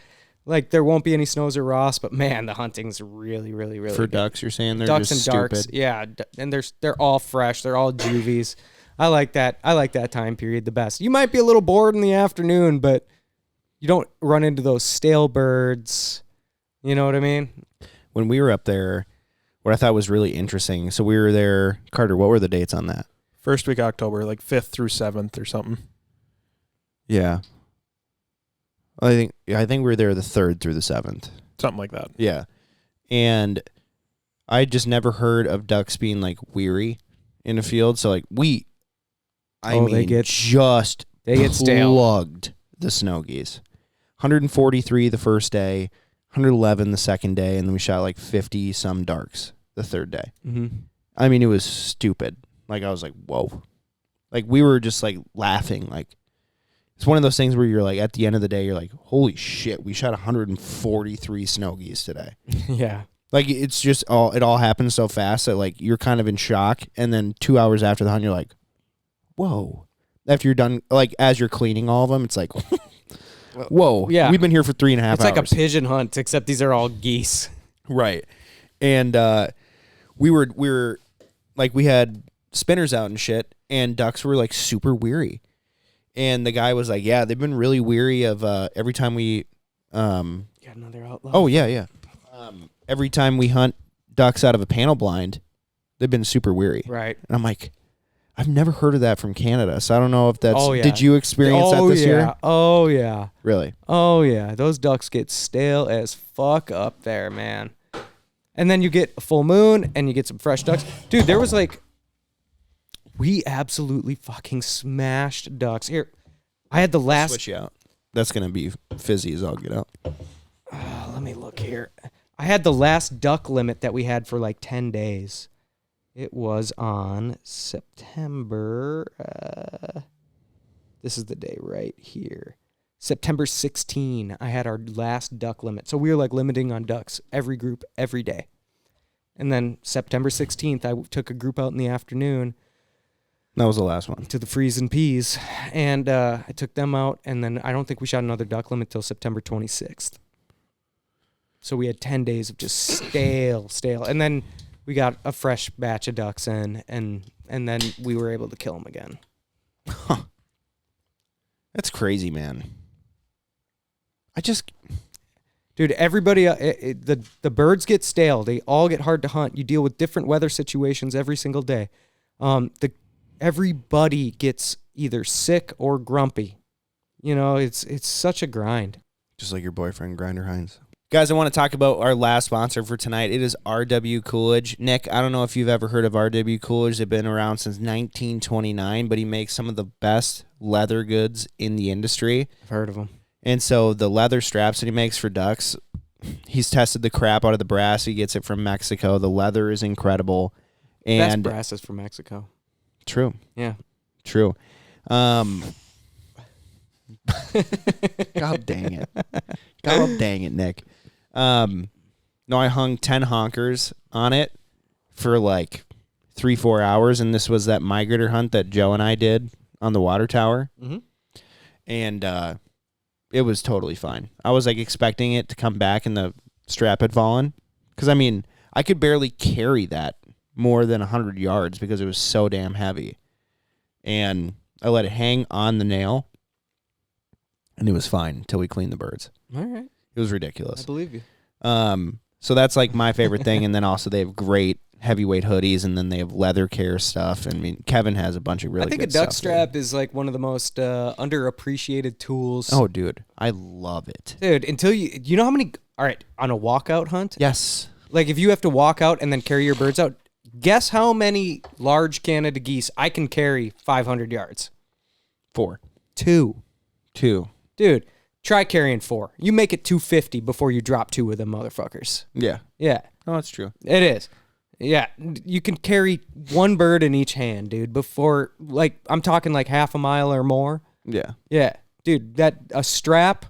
Like there won't be any snows or Ross, but man, the hunting's really, really, really For good. ducks, you're saying they're Ducks just and darks, stupid. yeah, and they're all fresh. They're all juvies. I like that. I like that time period the best. You might be a little bored in the afternoon, but you don't run into those stale birds. You know what I mean? When we were up there, what I thought was really interesting. So we were there, Carter. What were the dates on that? First week October, like 5th through 7th or something. Yeah. I think we were there the 3rd through the 7th. Something like that. Yeah. And I just never heard of ducks being like weary in a field. So like they get stale. Plugged the snow geese. 143 the first day, 111 the second day, and then we shot like 50 some darks the third day. Mm-hmm. I mean, it was stupid. Like I was like, whoa. Like we were just like laughing. Like it's one of those things where you're like, at the end of the day, you're like, holy shit, we shot 143 snow geese today. Yeah. Like it's just it all happens so fast that like you're kind of in shock, and then 2 hours after the hunt, you're like, whoa. After you're done, like as you're cleaning all of them, it's like, whoa. Yeah. We've been here for 3.5 hours. It's like a pigeon hunt, except these are all geese. Right. And we were like, we had spinners out and shit, and ducks were like super weary. And the guy was like, yeah, they've been really weary of every time we Got another outlaw. oh yeah. Every time we hunt ducks out of a panel blind, they've been super weary. Right. And I'm like, I've never heard of that from Canada, so I don't know if that's Oh, yeah. Did you experience that this year? Oh, yeah. Really? Oh, yeah. Those ducks get stale as fuck up there, man. And then you get a full moon, and you get some fresh ducks. Dude, there was like... We absolutely fucking smashed ducks. Here, I had the last... Switch you out. That's going to be fizzy as all get out. Let me look here. I had the last duck limit that we had for like 10 days. It was on September... this is the day right here. September 16, I had our last duck limit. So we were like limiting on ducks, every group, every day. And then September 16th, I took a group out in the afternoon... That was the last one. to the freezing peas, and I took them out, and then I don't think we shot another duck limit till September 26th. So we had 10 days of just stale, and then we got a fresh batch of ducks in, and then we were able to kill them again. Huh. That's crazy, man. Dude, everybody, the birds get stale. They all get hard to hunt. You deal with different weather situations every single day. Everybody gets either sick or grumpy. You know, it's such a grind. Just like your boyfriend, Grinder Hines. Guys, I want to talk about our last sponsor for tonight. It is RW Coolidge. Nick, I don't know if you've ever heard of RW Coolidge. They've been around since 1929, but he makes some of the best leather goods in the industry. I've heard of them. And so the leather straps that he makes for ducks, he's tested the crap out of the brass. He gets it from Mexico. The leather is incredible. Best brass is from Mexico. True. Yeah. True. God dang it. God dang it, Nick. No, I hung 10 honkers on it for like 3-4 hours, and this was that migrator hunt that Joe and I did on the water tower. Mm-hmm. And it was totally fine. I was like expecting it to come back and the strap had fallen. Because, I mean, I could barely carry that more than 100 yards because it was so damn heavy. And I let it hang on the nail, and it was fine until we cleaned the birds. All right. It was ridiculous. I believe you. So that's like my favorite thing. And then also they have great heavyweight hoodies, and then they have leather care stuff. I mean, Kevin has a bunch of really good stuff. I think a duck strap is like one of the most underappreciated tools. Oh, dude, I love it. Dude, until you know how many, all right, on a walkout hunt? Yes. Like if you have to walk out and then carry your birds out, guess how many large Canada geese I can carry 500 yards? 4. 2. 2. Dude, try carrying 4. You make it 250 before you drop 2 of them motherfuckers. Yeah. Yeah. Oh, that's true. It is. Yeah. You can carry 1 bird in each hand, dude, before, like, I'm talking like half a mile or more. Yeah. Yeah. Dude, a strap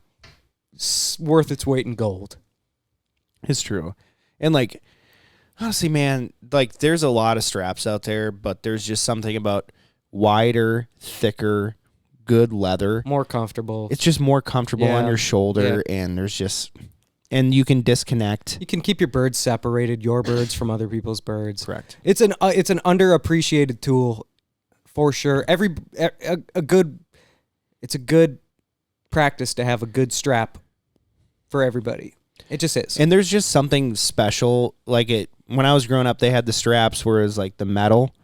worth its weight in gold. It's true. And, like, honestly, man, like, there's a lot of straps out there, but there's just something about wider, thicker, good leather. More comfortable. It's just more comfortable on your shoulder, and there's just... And you can disconnect. You can keep your birds separated, your birds from other people's birds. Correct. It's an underappreciated tool for sure. It's a good practice to have a good strap for everybody. It just is. And there's just something special. Like when I was growing up, they had the straps where it's like the metal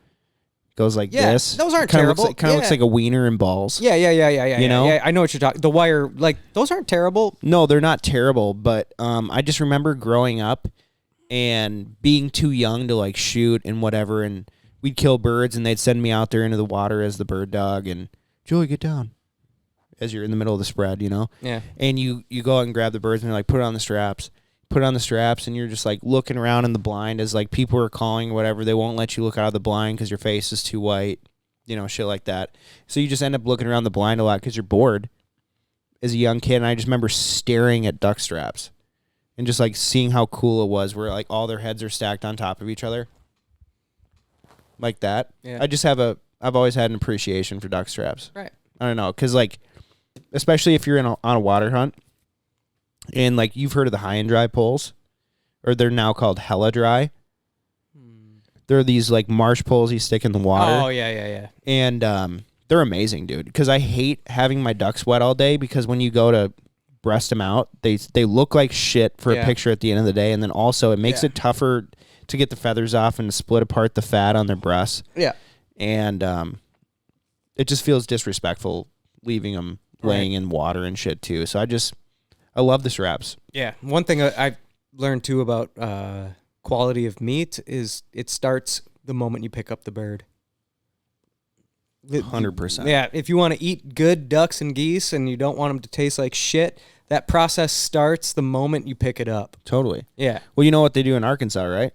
goes like this. Those aren't kinda terrible. Looks like a wiener and balls. Yeah. You know? Yeah, I know what you're talking. The wire, like, those aren't terrible. No, they're not terrible. But I just remember growing up and being too young to like shoot and whatever. And we'd kill birds and they'd send me out there into the water as the bird dog and Joey, get down. As you're in the middle of the spread, you know? Yeah. And you go out and grab the birds and they're like, put it on the straps. Put it on the straps, and you're just like looking around in the blind as like people are calling or whatever. They won't let you look out of the blind because your face is too white, you know, shit like that. So you just end up looking around the blind a lot because you're bored as a young kid. And I just remember staring at duck straps and just like seeing how cool it was where like all their heads are stacked on top of each other like that. Yeah. I've always had an appreciation for duck straps. Right. I don't know, because like, especially if you're on a water hunt, and like you've heard of the high and dry poles, or they're now called hella dry. They're these like marsh poles you stick in the water. Oh yeah. And they're amazing, dude. Because I hate having my ducks wet all day because when you go to breast them out, they look like shit for a picture at the end of the day, and then also it makes it tougher to get the feathers off and to split apart the fat on their breasts. Yeah. And it just feels disrespectful leaving them laying in water and shit too. So I love the straps. Yeah. One thing I've learned too about quality of meat is it starts the moment you pick up the bird. 100%. Yeah. If you want to eat good ducks and geese and you don't want them to taste like shit, that process starts the moment you pick it up. Totally. Yeah. Well, you know what they do in Arkansas, right?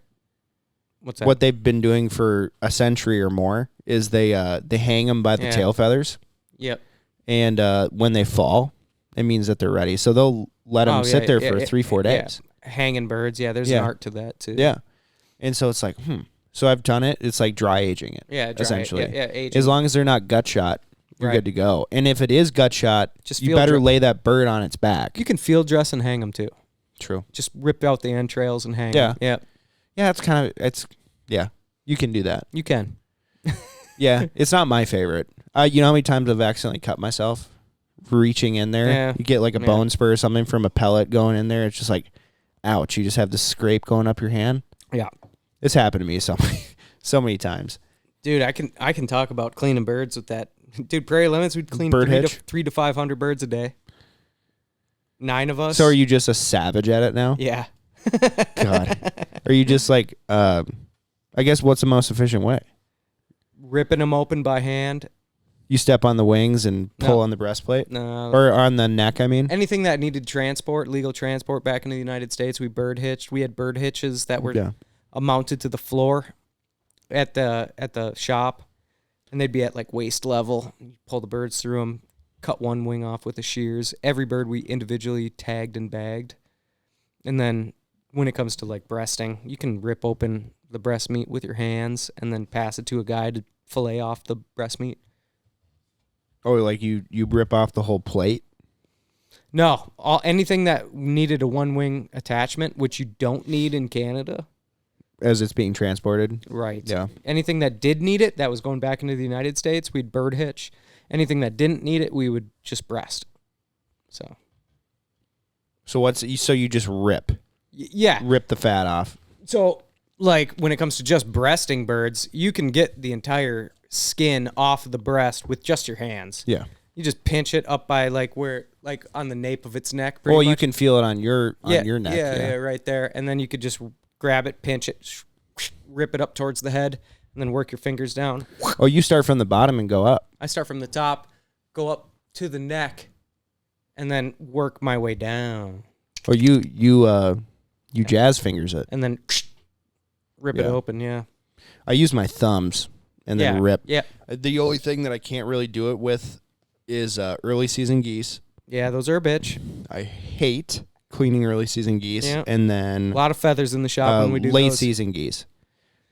What's that? What they've been doing for a century or more is they hang them by the tail feathers. Yep. And when they fall, it means that they're ready. So they'll let them sit there for 3-4 days. Yeah. Hanging birds. Yeah, there's an art to that too. Yeah. And so it's like, So I've done it. It's like dry aging it. Yeah, essentially. Yeah, aging. As long as they're not gut shot, you're good to go. And if it is gut shot, Just you better lay that bird on its back. You can field dress and hang them too. True. Just rip out the entrails and hang Yeah. them. Yeah. Yeah, you can do that. You can. Yeah, it's not my favorite. You know how many times I've accidentally cut myself reaching in there? Yeah. You get like a bone spur or something from a pellet going in there. It's just like, ouch. You just have the scrape going up your hand. Yeah. It's happened to me so many times. Dude, I can talk about cleaning birds with that. Dude, Prairie Limits, we'd clean Bird 3 to 500 birds a day. 9 of us. So are you just a savage at it now? Yeah. God. Are you just like, I guess what's the most efficient way? Ripping them open by hand. You step on the wings and pull on the breastplate? No. Or on the neck, I mean? Anything that needed transport, legal transport back into the United States, we bird hitched. We had bird hitches that were mounted to the floor at the shop, and they'd be at like waist level. You pull the birds through them, cut one wing off with the shears. Every bird we individually tagged and bagged. And then when it comes to like breasting, you can rip open the breast meat with your hands and then pass it to a guy to fillet off the breast meat. Oh, like you rip off the whole plate? No, anything that needed a one wing attachment, which you don't need in Canada. As it's being transported? Right. Yeah. Anything that did need it, that was going back into the United States, we'd bird hitch. Anything that didn't need it, we would just breast. So you just rip? Yeah. Rip the fat off. So, like, when it comes to just breasting birds, you can get the entire skin off of the breast with just your hands. Yeah. You just pinch it up by like on the nape of its neck. Pretty Well, much. you can feel it on your neck. Yeah, right there. And then you could just grab it, pinch it, rip it up towards the head, and then work your fingers down. Oh, you start from the bottom and go up. I start from the top, go up to the neck, and then work my way down. Or you jazz fingers it. And then rip it open, yeah. I use my thumbs and then rip. Yeah. The only thing that I can't really do it with is early season geese. Yeah, those are a bitch. I hate cleaning early season geese. Yeah. And then A lot of feathers in the shop when we do late those. season geese.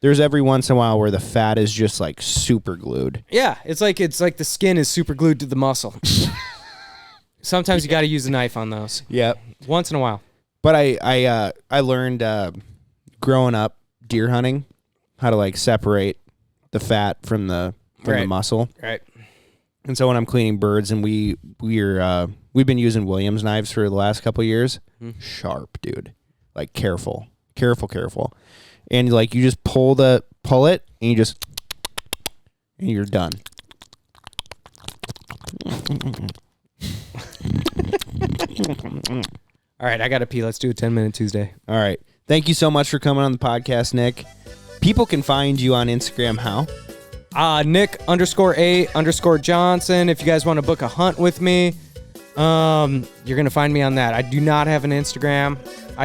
There's every once in a while where the fat is just like super glued. Yeah, it's like the skin is super glued to the muscle. Sometimes you got to use a knife on those. Yep. Once in a while. But I learned growing up deer hunting how to like separate the fat from the muscle. Right. And so when I'm cleaning birds and we've been using Williams knives for the last couple of years, sharp, dude. Like careful. And like you just pull it and you're done. All right, I got to pee. Let's do a 10-minute Tuesday. All right. Thank you so much for coming on the podcast, Nick. People can find you on Instagram how? Nick_A_Johnson. If you guys want to book a hunt with me, you're going to find me on that. I do not have an Instagram.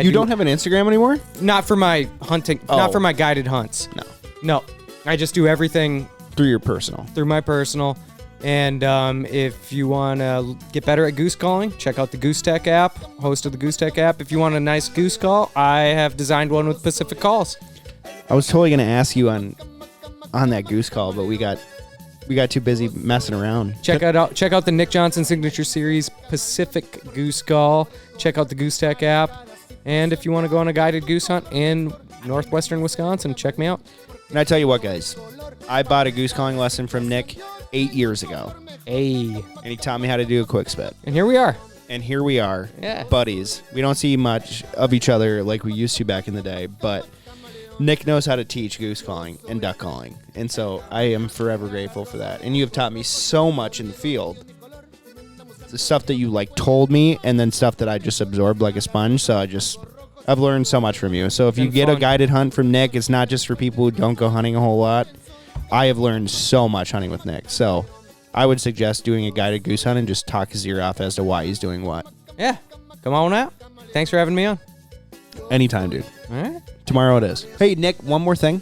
You don't have an Instagram anymore? Not for my hunting, not for my guided hunts. No. I just do everything Through your personal. through my personal. And if you want to get better at goose calling, check out the Goose Tech app, host of the Goose Tech app. If you want a nice goose call, I have designed one with Pacific Calls. I was totally going to ask you on that goose call, but we got too busy messing around. Check out the Nick Johnson Signature Series Pacific Goose Call. Check out the Goose Tech app. And if you want to go on a guided goose hunt in northwestern Wisconsin, check me out. And I tell you what, guys, I bought a goose calling lesson from Nick 8 years ago. Hey. And he taught me how to do a quick spit. And here we are. And here we are, Yeah. buddies. We don't see much of each other like we used to back in the day, but Nick knows how to teach goose calling and duck calling. And so I am forever grateful for that. And you have taught me so much in the field. The stuff that you like told me and then stuff that I just absorbed like a sponge. So I've learned so much from you. So if you get a guided hunt from Nick, it's not just for people who don't go hunting a whole lot. I have learned so much hunting with Nick. So I would suggest doing a guided goose hunt and just talk his ear off as to why he's doing what. Yeah. Come on out. Thanks for having me on. Anytime, dude. All right. Tomorrow it is. Hey, Nick, one more thing.